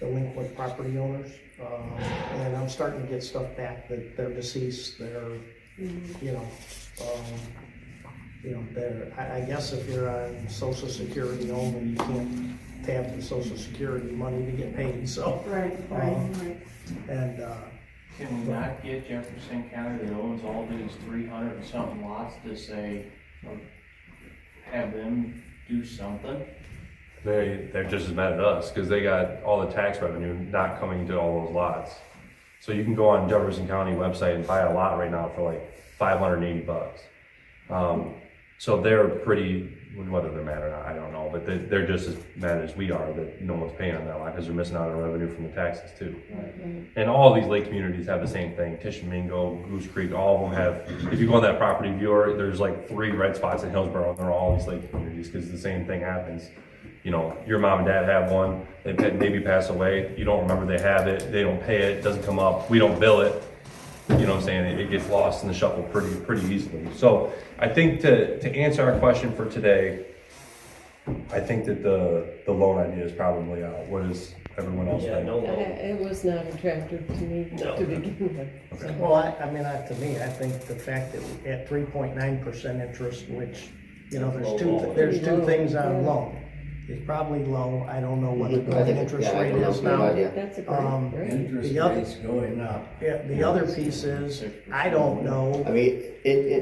delinquent property owners. And I'm starting to get stuff back that they're deceased, they're, I guess if you're on Social Security only, you can't tap the Social Security money to get paid, so. Right. And, Can we not get Jefferson County that owns all these 300 and something lots to say, or have them do something? They're just as mad at us because they got all the tax revenue not coming to all those lots. So you can go on Jefferson County website and buy a lot right now for like $580. So they're pretty, whether they're mad or not, I don't know, but they're just as mad as we are that no one's paying on that lot because they're missing out on revenue from the taxes too. And all of these lake communities have the same thing. Tishomingo, Goose Creek, all of them have, if you go on that property viewer, there's like 3 red spots in Hillsborough and they're all these lake communities because the same thing happens. You know, your mom and dad have one, they maybe pass away, you don't remember they have it, they don't pay it, it doesn't come up, we don't bill it. You know what I'm saying? It gets lost in the shuffle pretty easily. So I think to answer our question for today, I think that the loan idea is probably out. What does everyone else think? It was not attractive to me to begin with. Okay. well, to me, I think the fact that we at 3.9% interest, which, you know, there's two things on loan. It's probably low, I don't know what the going interest rate is now. That's a great rate. The other, going up. Yeah, the other piece is, I don't know. I mean,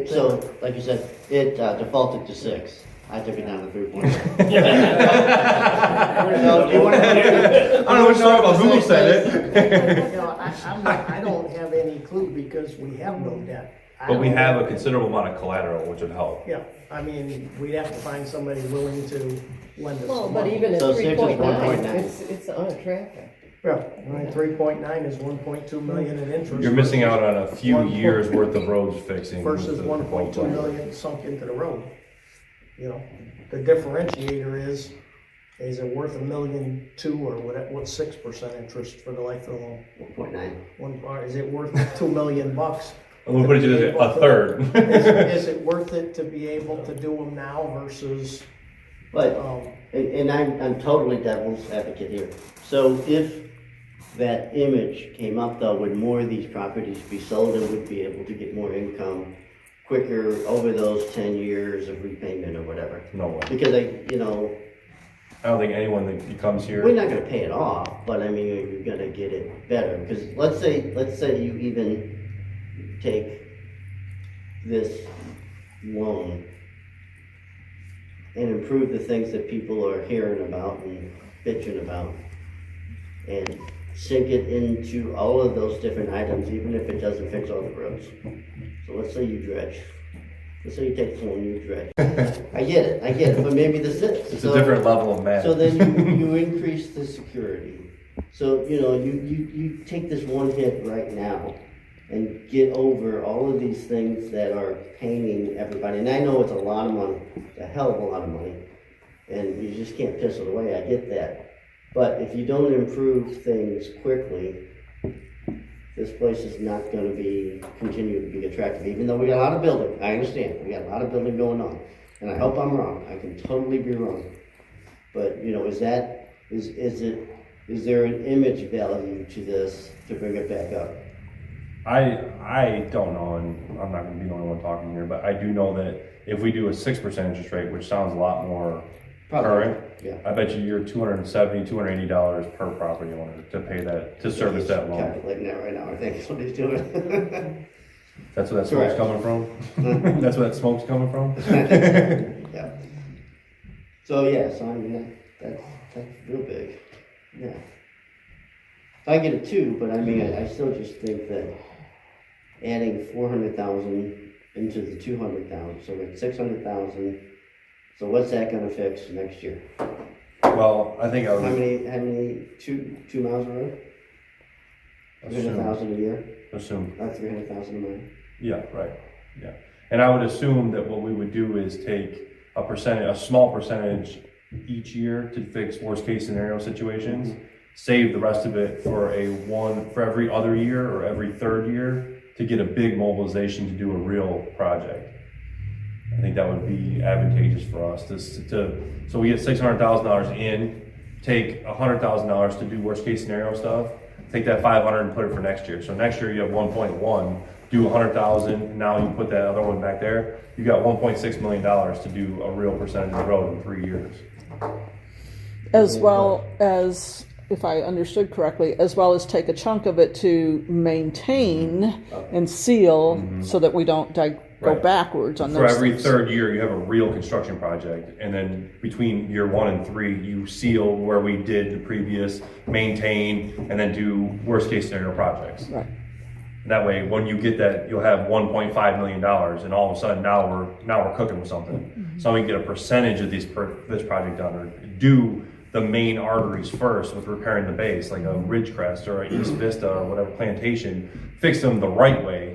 so, like you said, it defaulted to 6. I took it down to 3.9. So, do you want to? I don't know what you're talking about, Google said it. You know, I don't have any clue because we have no debt. But we have a considerable amount of collateral, which would help. Yeah, I mean, we'd have to find somebody willing to lend us Well, some but money. even at So 6 is 3.9, 1.9. it's unattractive. Yeah, I mean, 3.9 is 1.2 million in interest. You're missing out on a few One- years worth of roads fixing. Versus with the 1.2 proposal. million sunk into the road. You know, the differentiator is it worth $1.2 million or what's 6% interest for the life of the loan? 1.9. Is it worth $2 million? I'm gonna put it to this, a third. Is it worth it to be able to do them now versus, But, um, and I'm totally devil's advocate here. So if that image came up though, would more of these properties be sold and would be able to get more income quicker over those 10 years of repayment or whatever? No way. Because I don't think anyone that comes here. we're not gonna pay it off, but I mean, you're gonna get it better. Because let's say you even take this loan and improve the things that people are hearing about and bitching about, and sink it into all of those different items, even if it doesn't fix all the roads. So let's say you dredge. Let's say you take this loan and you dredge. I get it, but maybe this is. It's a different level of math. So then you increase the security. So, you know, you take this one hit right now and get over all of these things that are paining everybody. And I know it's a lot of money, a hell of a lot of money, and you just can't piss it away, I get that. But if you don't improve things quickly, this place is not gonna continue to be attractive, even though we got a lot of building. I understand, we got a lot of building going on. And I hope I'm wrong, I can totally be wrong. But, you know, is there an image value to this to bring it back up? I don't know, and I'm not gonna be the only one talking here, but I do know that if we do a 6% interest rate, which sounds a lot more current, Yeah. I bet you're $270, $280 per property owner to pay that, to service that loan. Calculating that right now, I think that's what he's doing. That's where that smoke's Correct. coming from? That's where that smoke's coming from? Yeah. So, yeah, so I mean, that's real big, yeah. I get it too, but I mean, I still just think that adding 400,000 into the 200,000, so it's 600,000. So what's that gonna fix next year? Well, I think I How would many, two miles a road? 300,000 a year, assume, 300,000 a mile? yeah, right, yeah. And I would assume that what we would do is take a small percentage each year to fix worst case scenario situations, save the rest of it for every other year or every third year to get a big mobilization to do a real project. I think that would be advantageous for us so we get $600,000 in, take $100,000 to do worst case scenario stuff, take that 500 and put it for next year. So next year you have 1.1, do 100,000, now you put that other one back there, you got $1.6 million to do a real percentage of the road in 3 years. as well as, if I understood correctly, as well as take a chunk of it to maintain and seal so that we don't go Right. backwards on For those every things. third year, you have a real construction project, and then between year 1 and 3, you seal where we did the previous, maintain, and then do worst case scenario projects. Right. That way, when you get that, you'll have $1.5 million, and all of a sudden now we're cooking with something. So we can get a percentage of this project done, or do the main arteries first with repairing the base, like a Ridgecrest or a East Vista or whatever plantation, fix them the right way,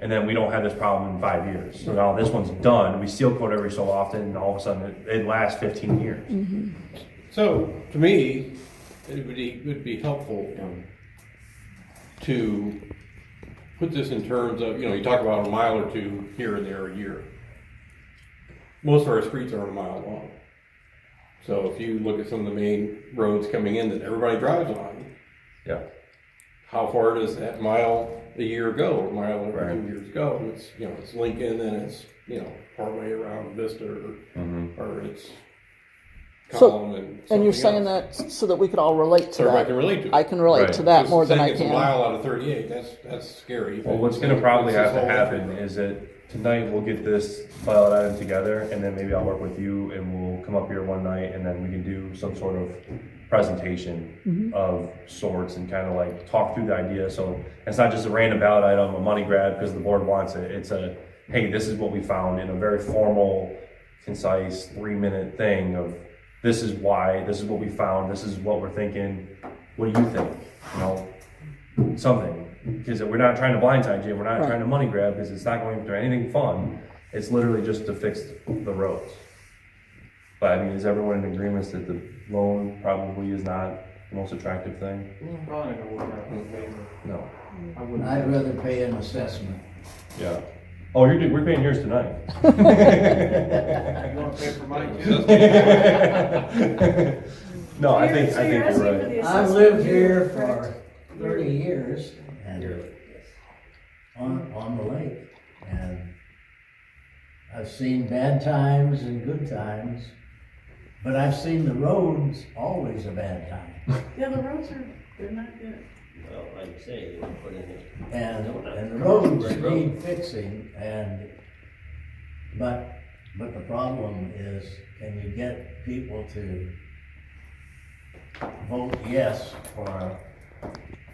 and then we don't have this problem in 5 years. So now this one's done, we seal coat every so often, and all of a sudden it lasts 15 years. So, to me, it would be helpful to put this in terms of, you talk about a mile or two here and there a year. Most of our streets aren't a mile long. So if you look at some of the main roads coming in that everybody drives on, Yeah. how far does that mile a year go, or mile or Right. 2 years go? It's Lincoln, and it's, partway around Vista, or it's So- Column and And you're something saying else. that so that we could all relate to So everybody that. can relate to it. I can relate to Right. that more than I Saying it's a can. mile out of 38, that's scary. Well, what's gonna probably It's this have to whole happen different- is that tonight we'll get this file item together, and then maybe I'll work with you and we'll come up here one night and then we can do some sort of presentation of sorts and kind of like talk through the idea. So it's not just a random ballot item, a money grab because the board wants it. It's a, hey, this is what we found, in a very formal, concise 3-minute thing of, this is why, this is what we found, this is what we're thinking. What do you think? You know, something. Because we're not trying to blindside you, we're not trying to money grab, because it's not going to do anything fun. It's literally just to fix the roads. But I mean, is everyone in agreement that the loan probably is not the most attractive thing? Probably not gonna work out in favor. No. I wouldn't. I'd rather pay an assessment. Yeah. Oh, we're paying yours tonight. You wanna pay for mine too? No, I So think you're you're asking for right. the I've assessment lived year, here correct? for 30 years and on the lake. And I've seen bad times and good times, but I've seen the roads always a bad time. Yeah, the roads they're not good. Well, like you say, you put in it. And the roads need fixing but the problem is, can you get people to vote yes for a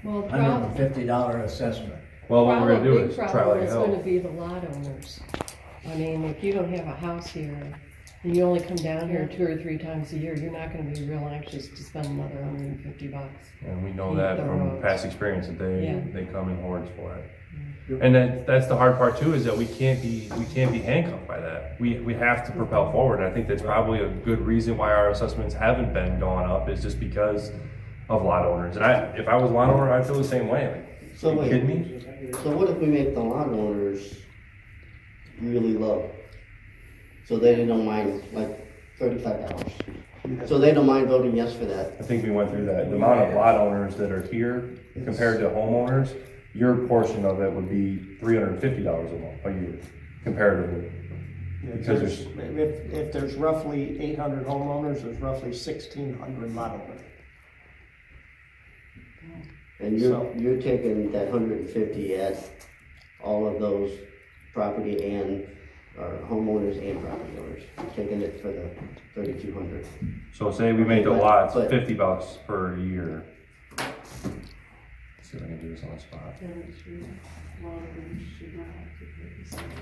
Well, the problem, $150 assessment? Well, what we're gonna do big is try problem like is gonna hell. be the lot owners. I mean, if you don't have a house here, and you only come down here 2 or 3 times a year, you're not gonna be real anxious to spend another $150. And we know that The from roads. past experience that Yeah. they come in hordes for it. And that's the hard part too, is that we can't be handcuffed by that. We have to propel forward. And I think that's probably a good reason why our assessments haven't been going up, is just because of lot owners. And if I was a lot owner, I'd feel the same way. Like, So are you wait. kidding me? So what if we make the lot owners really low? So they don't mind, like $35. So they don't mind voting yes for that. I think we went through that. The amount of lot owners that are here compared to homeowners, your portion of it would be $350 a year comparatively. Because there's, If there's roughly 800 homeowners, there's roughly 1,600 lot owners. And you're taking that 150 at all of those property and, or homeowners and property owners, taking it for the 3,200. so say we make the Okay, lots but- $50 per year. Let's see if I can do this on the spot. Lot owners should not have to pay the same.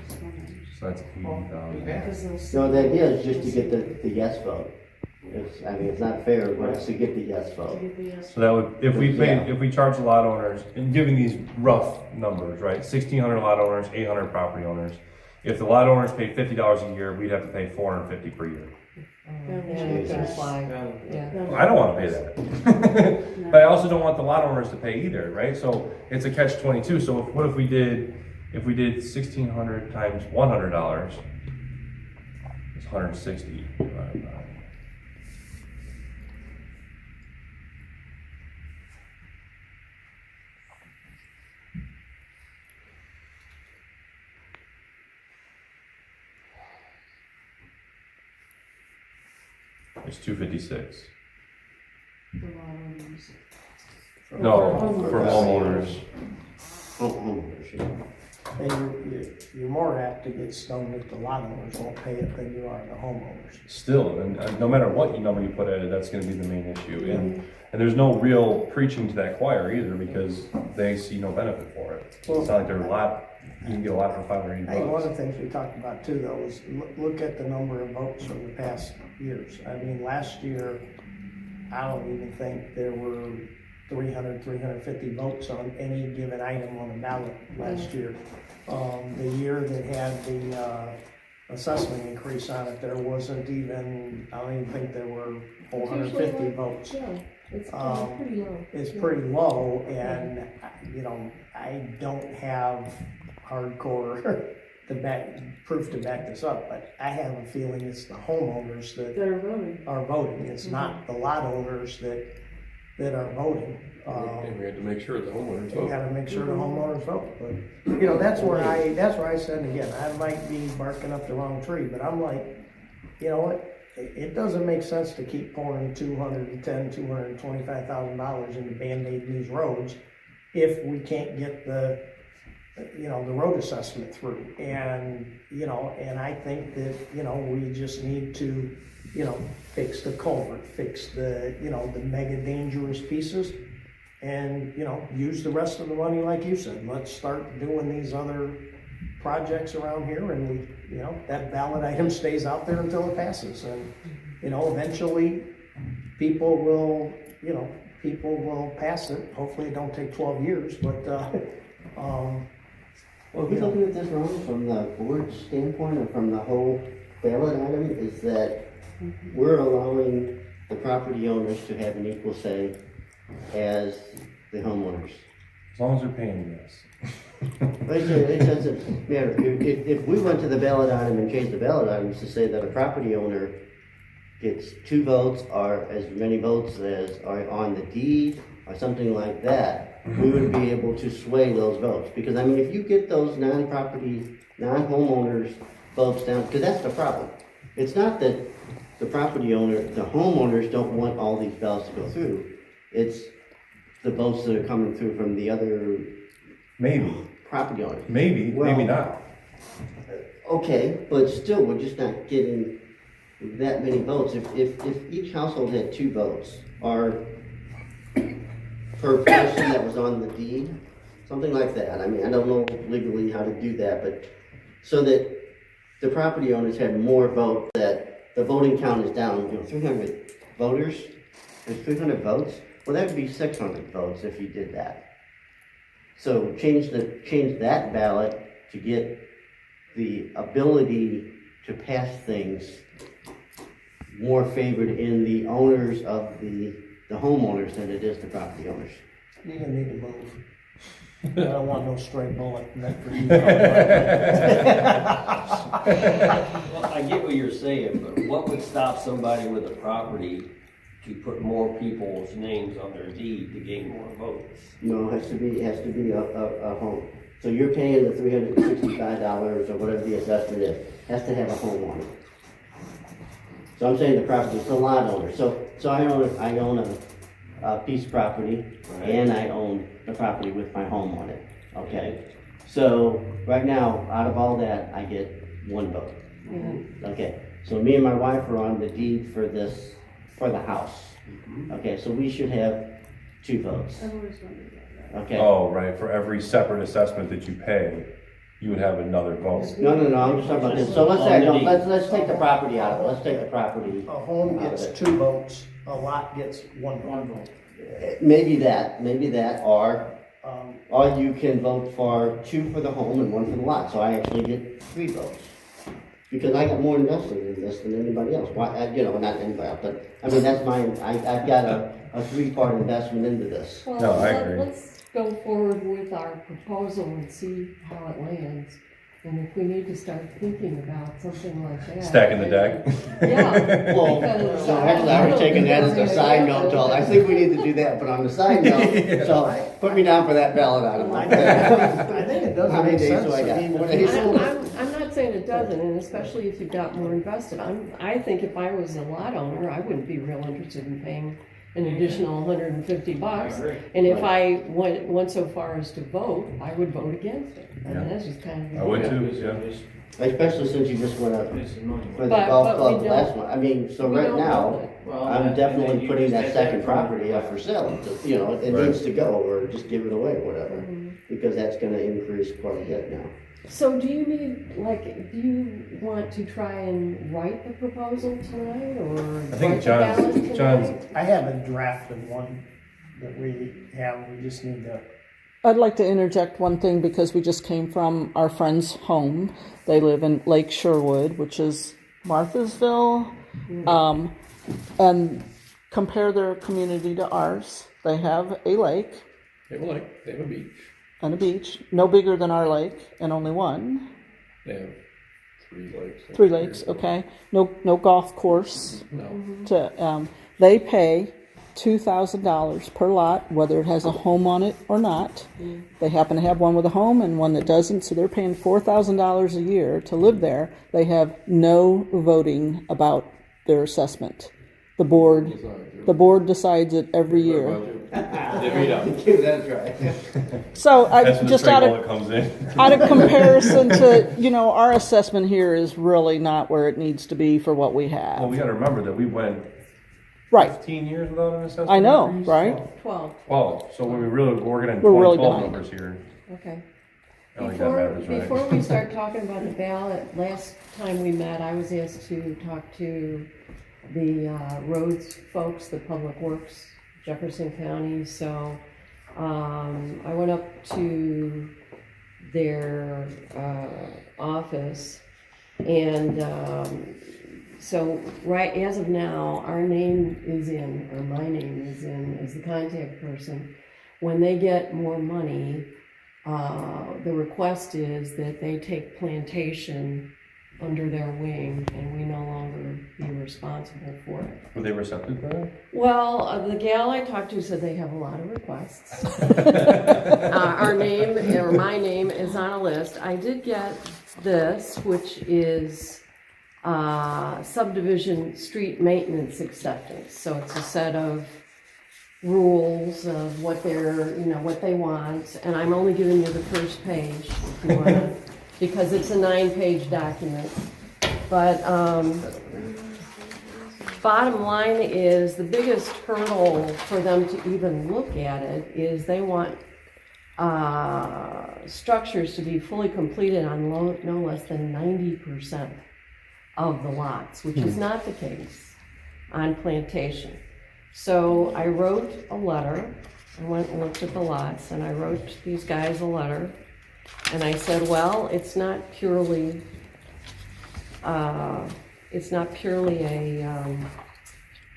So that's 80,000. Because they'll So the idea is just to get the yes vote. It's not fair, but it's to get the yes vote. get the yes. So that would, if Yeah. we charge the lot owners, and giving these rough numbers, right? 1,600 lot owners, 800 property owners. If the lot owners pay $50 a year, we'd have to pay $450 per year. Yeah, it's gonna fly, yeah. I don't wanna pay that. But I also don't want the lot owners to pay either, right? So it's a catch-22. So what if we did 1,600 times $100, it's 160 divided by. It's 256. For lot owners. No, for homeowners. Homeowners, yeah. And you're more apt to get stung if the lot owners won't pay it than you are the homeowners. Still, and no matter what number you put at it, that's gonna be the main issue. And there's no real preaching to that choir either, because they see no benefit for it. It's not like they're a lot, you can get a lot for $580 I think one bucks. of the things we talked about too, though, is look at the number of votes from the past years. I mean, last year, I don't even think there were 300, 350 votes on any given item on the ballot last year. The year that had the assessment increase on it, there wasn't even, I don't even think there were 450 votes. Yeah, it's Um, pretty low. It's pretty low, and, you know, I don't have hardcore proof to back this up, but I have a feeling it's the homeowners that They're voting. are voting. It's not the lot owners that are voting. And we had to make sure the homeowners You vote. gotta make sure the homeowners vote, but, you know, that's where I said, again, I might be barking up the wrong tree, but I'm like, you know what? It doesn't make sense to keep pouring $225,000 into Band-Aid these roads if we can't get the you know, the road assessment through. And, you know, and I think that, you know, we just need to, you know, fix the culvert, fix the, you know, the mega dangerous pieces, and, you know, use the rest of the money like you said. Let's start doing these other projects around here, and we, you know, that ballot item stays out there until it passes. And, you know, eventually people will, you know, people will pass it. Hopefully it don't take 12 years, but, Well, if we're looking at this wrong from the board's standpoint or from the whole ballot item, is that we're allowing the property owners to have an equal say as the homeowners. As long as they're paying this. It doesn't matter. If we went to the ballot item and changed the ballot items to say that a property owner gets 2 votes or as many votes as are on the deed or something like that, we would be able to sway those votes. Because I mean, if you get those non-property, non-homeowners votes down, because that's the problem. It's not that the property owner, the homeowners don't want all these ballots to go through. It's the votes that are coming through from the other Maybe, property owners. maybe Well- not. Okay, but still, we're just not getting that many votes. If each household had 2 votes, or per person that was on the deed, something like that. I mean, I don't know legally how to do that, but so that the property owners had more votes, that the voting count is down, you know, 300 voters, there's 300 votes. Well, that would be 600 votes if you did that. So change that ballot to get the ability to pass things more favored in the owners of the homeowners than it is the property owners. you're gonna need to move. I don't want no stray bullet meant for you. Well, I get what you're saying, but what would stop somebody with a property to put more people's names on their deed to gain more votes? No, it has to be a home. So you're paying the $365 or whatever the assessment is, has to have a home on it. So I'm saying the property, it's the lot owner. So I own a piece of property, and I own the property with my home on it, okay? So right now, out of all that, I get 1 vote. Okay, so me and my wife are on the deed for this, for the house. Okay, so we should have 2 votes, I've always wondered about that. okay? Oh, right, for every separate assessment that you pay, you would have another vote. No, I'm just talking about this. So let's say, let's take the property out of it. Let's take the property. A home gets 2 votes, a lot gets 1 vote. Maybe that, or you can vote for 2 for the home and 1 for the lot, so I actually get 3 votes. Because I got more invested in this than anybody else, why, you know, not anybody else, but, I mean, that's I've got a 3-part investment into this. Well, No, I agree. let's go forward with our proposal and see how it lands. And if we need to start thinking about something like that. Stacking the deck. Yeah. Well, because, so actually, I was taking that as a side note, Joel. I think we need to do that, but on the side note, so put me down for that ballot item. I think it does How many make days sense. do I got? I mean, 4 days? I'm not saying it doesn't, and especially if you've got more invested. I think if I was a lot owner, I wouldn't be real interested in paying an additional $150. And if I went so far as to vote, I would vote against it. I mean, that's just kind of. I would too, yeah. Especially since you just went up This is money. for the But golf we club don't- last one. I mean, so We right don't now, know that. Well, I'm and definitely then you putting just that get second from- property up for sale. You know, it Right. needs to go or just give it away, whatever. Because that's gonna increase quite a bit now. So do you do you want to try and write the proposal tonight, or I think write the ballot tonight? John's, I haven't drafted one that we have, we just need to. I'd like to interject one thing because we just came from our friend's home. They live in Lake Sherwood, which is Marthasville, and compare their community to ours. They have a lake They have a beach. and a beach, no bigger than our lake, and only one. They have 3 lakes. 3 lakes, okay. No golf course. No. They pay $2,000 per lot, whether it has a home on it or not. They happen to have one with a home and one that doesn't, so they're paying $4,000 a year to live there. They have no voting about their assessment. The board decides it every year. Divvy it up. Give that a try. So I That's when the just straight out bullet of, comes in. out of comparison to, our assessment here is really not where it needs to be for what we have. Well, we gotta remember that we went Right, 15 years without an assessment. I know, increase. right? 12, Oh, so when we really, we're getting We're really 2012 behind. numbers here. okay. I don't think that matters, right? Before we start talking about the ballot, last time we met, I was asked to talk to the roads folks, the Public Works, Jefferson County, so I went up to their office, and so right as of now, our name is in, or my name is in as the contact person. When they get more money, the request is that they take Plantation under their wing and we no longer be responsible for it. Were they receptive to that? Well, the gal I talked to said they have a lot of requests. Our name, or my name, is on a list. I did get this, which is subdivision street maintenance acceptance. So it's a set of rules of what they're, what they want. And I'm only giving you the first page if you wanna, because it's a 9-page document. But bottom line is the biggest hurdle for them to even look at it is they want structures to be fully completed on no less than 90% of the lots, which is not the case on Plantation. So I wrote a letter, I went and looked at the lots, and I wrote these guys a letter, and I said, well, it's not purely a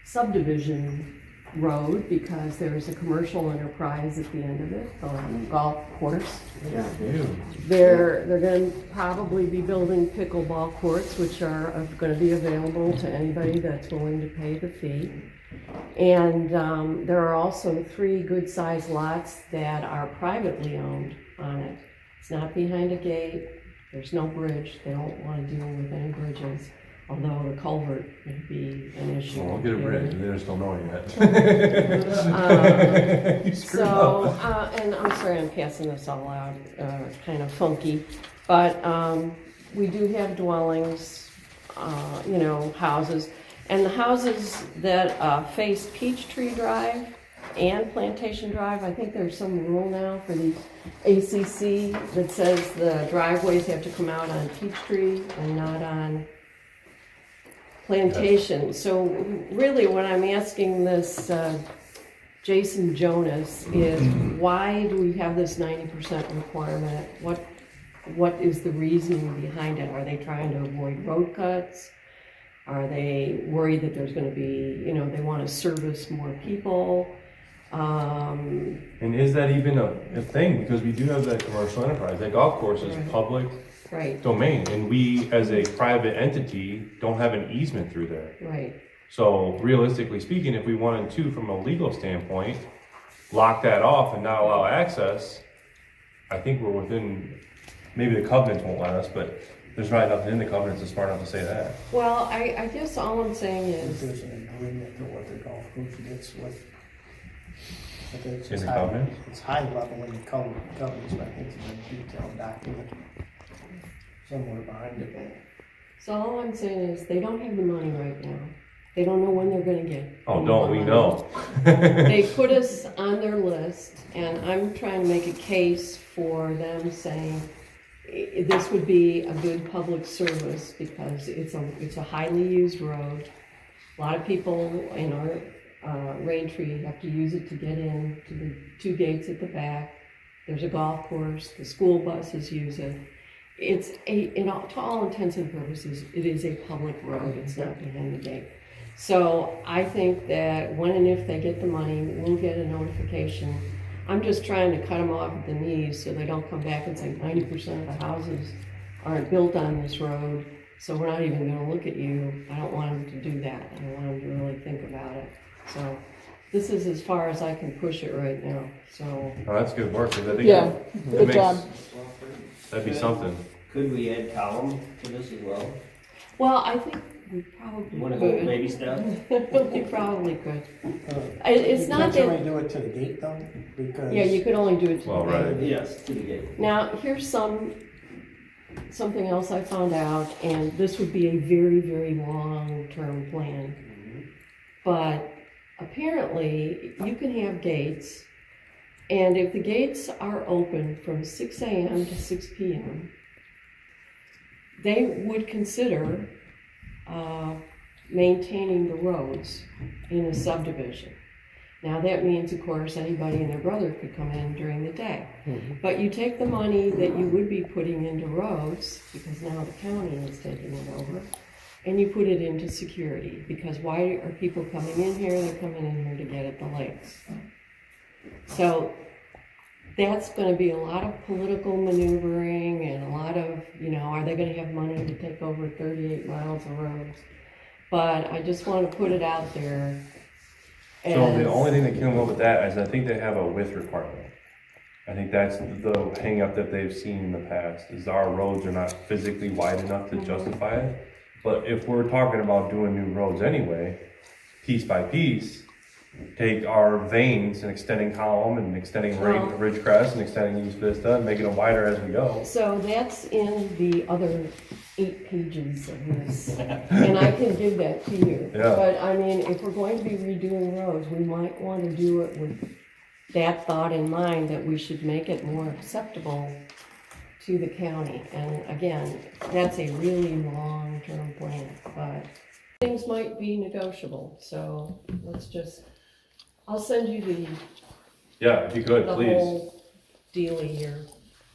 subdivision road, because there's a commercial enterprise at the end of it, the golf course. They're going to probably be building pickleball courts, which are going to be available to anybody that's willing to pay the fee. And there are also 3 good-sized lots that are privately owned on it. It's not behind a gate. There's no bridge. They don't want to deal with any bridges, although the culvert would be an issue. Well, we'll get a bridge, they just don't know it yet. You screwed So, up. and I'm sorry I'm passing this all out, kind of funky, but we do have dwellings, houses. And the houses that face Peachtree Drive and Plantation Drive, I think there's some rule now for the ACC that says the driveways have to come out on Peachtree and not on Plantation. So really what I'm asking this Jason Jonas is, why do we have this 90% requirement? What is the reasoning behind it? Are they trying to avoid road cuts? Are they worried that there's going to be, they want to service more people? And is that even a thing? Because we do have that commercial enterprise. That golf course is public Right, domain, and we, as a private entity, don't have an easement through there. right. So realistically speaking, if we wanted to, from a legal standpoint, lock that off and not allow access, I think we're within, maybe the covenants won't let us, but there's probably nothing in the covenants that's smart enough to say that. Well, I guess all I'm saying is, There's an agreement to what the golf course gets with. I think it's In just the high- covenant? It's high level in the covenants, but I think it's a detailed document somewhere behind it. so all I'm saying is, they don't have the money right now. They don't know when they're gonna get. Oh, any don't more we money. know? They put us on their list, and I'm trying to make a case for them saying, this would be a good public service because it's a highly used road. A lot of people in our Raintree have to use it to get in to the 2 gates at the back. There's a golf course, the school buses use it. To all intents and purposes, it is a public road, it's not behind the gate. So I think that when and if they get the money, we'll get a notification. I'm just trying to cut them off at the knees so they don't come back and say 90% of the houses aren't built on this road, so we're not even gonna look at you. I don't want them to do that. I don't want them to really think about it. So this is as far as I can push it right now, so. Oh, that's good work, 'cause I think Yeah, that good makes, job. that'd be something. Could we add column to this as well? Well, I think We probably You wanna go could. baby steps? We probably could. It's not Can't you that, only do it to the gate though? Because. yeah, you could only do it to Well, the right. gate. Yes, to the gate. Now, here's something else I found out, and this would be a very, very long-term plan. But apparently, you can have gates, and if the gates are open from 6 a.m. to 6 p.m., they would consider maintaining the roads in a subdivision. Now, that means, of course, anybody and their brother could come in during the day. But you take the money that you would be putting into roads, because now the county is taking it over, and you put it into security, because why are people coming in here? They're coming in here to get at the lakes. So that's gonna be a lot of political maneuvering and a lot of, are they gonna have money to take over 38 miles of roads? But I just wanna put it out there. So the as- only thing that came up with that is I think they have a width requirement. I think that's the hang up that they've seen in the past, is our roads are not physically wide enough to justify it. But if we're talking about doing new roads anyway, piece by piece, take our veins and extending Column and extending Well- Ridgecrest and extending East Vista and making them wider as we go. So that's in the other 8 pages of this, and I can give that to you. Yeah. But I mean, if we're going to be redoing roads, we might want to do it with that thought in mind, that we should make it more acceptable to the county. And again, that's a really long-term plan, but things might be negotiable, so I'll send you Yeah, if you could, the please. whole dealie here.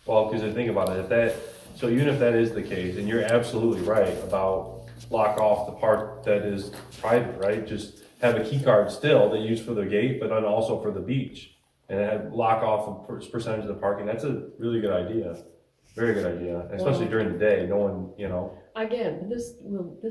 Well, because I think about it, so even if that is the case, and you're absolutely right about block off the part that is private, right? Just have a key card still that you use for the gate, but then also for the beach. And have lock off a percentage of the parking. That's a really good idea. Very good idea, especially Well- during the day, no one, Again, this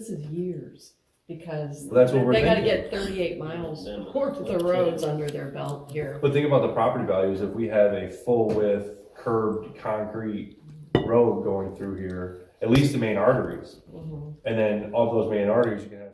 is years, because Well, that's what we're they gotta thinking. get 38 miles worth of roads under their belt here. But think about the property values, if we have a full width curved concrete road going through here, at least the main arteries. Mhm. And then of those main arteries, you can have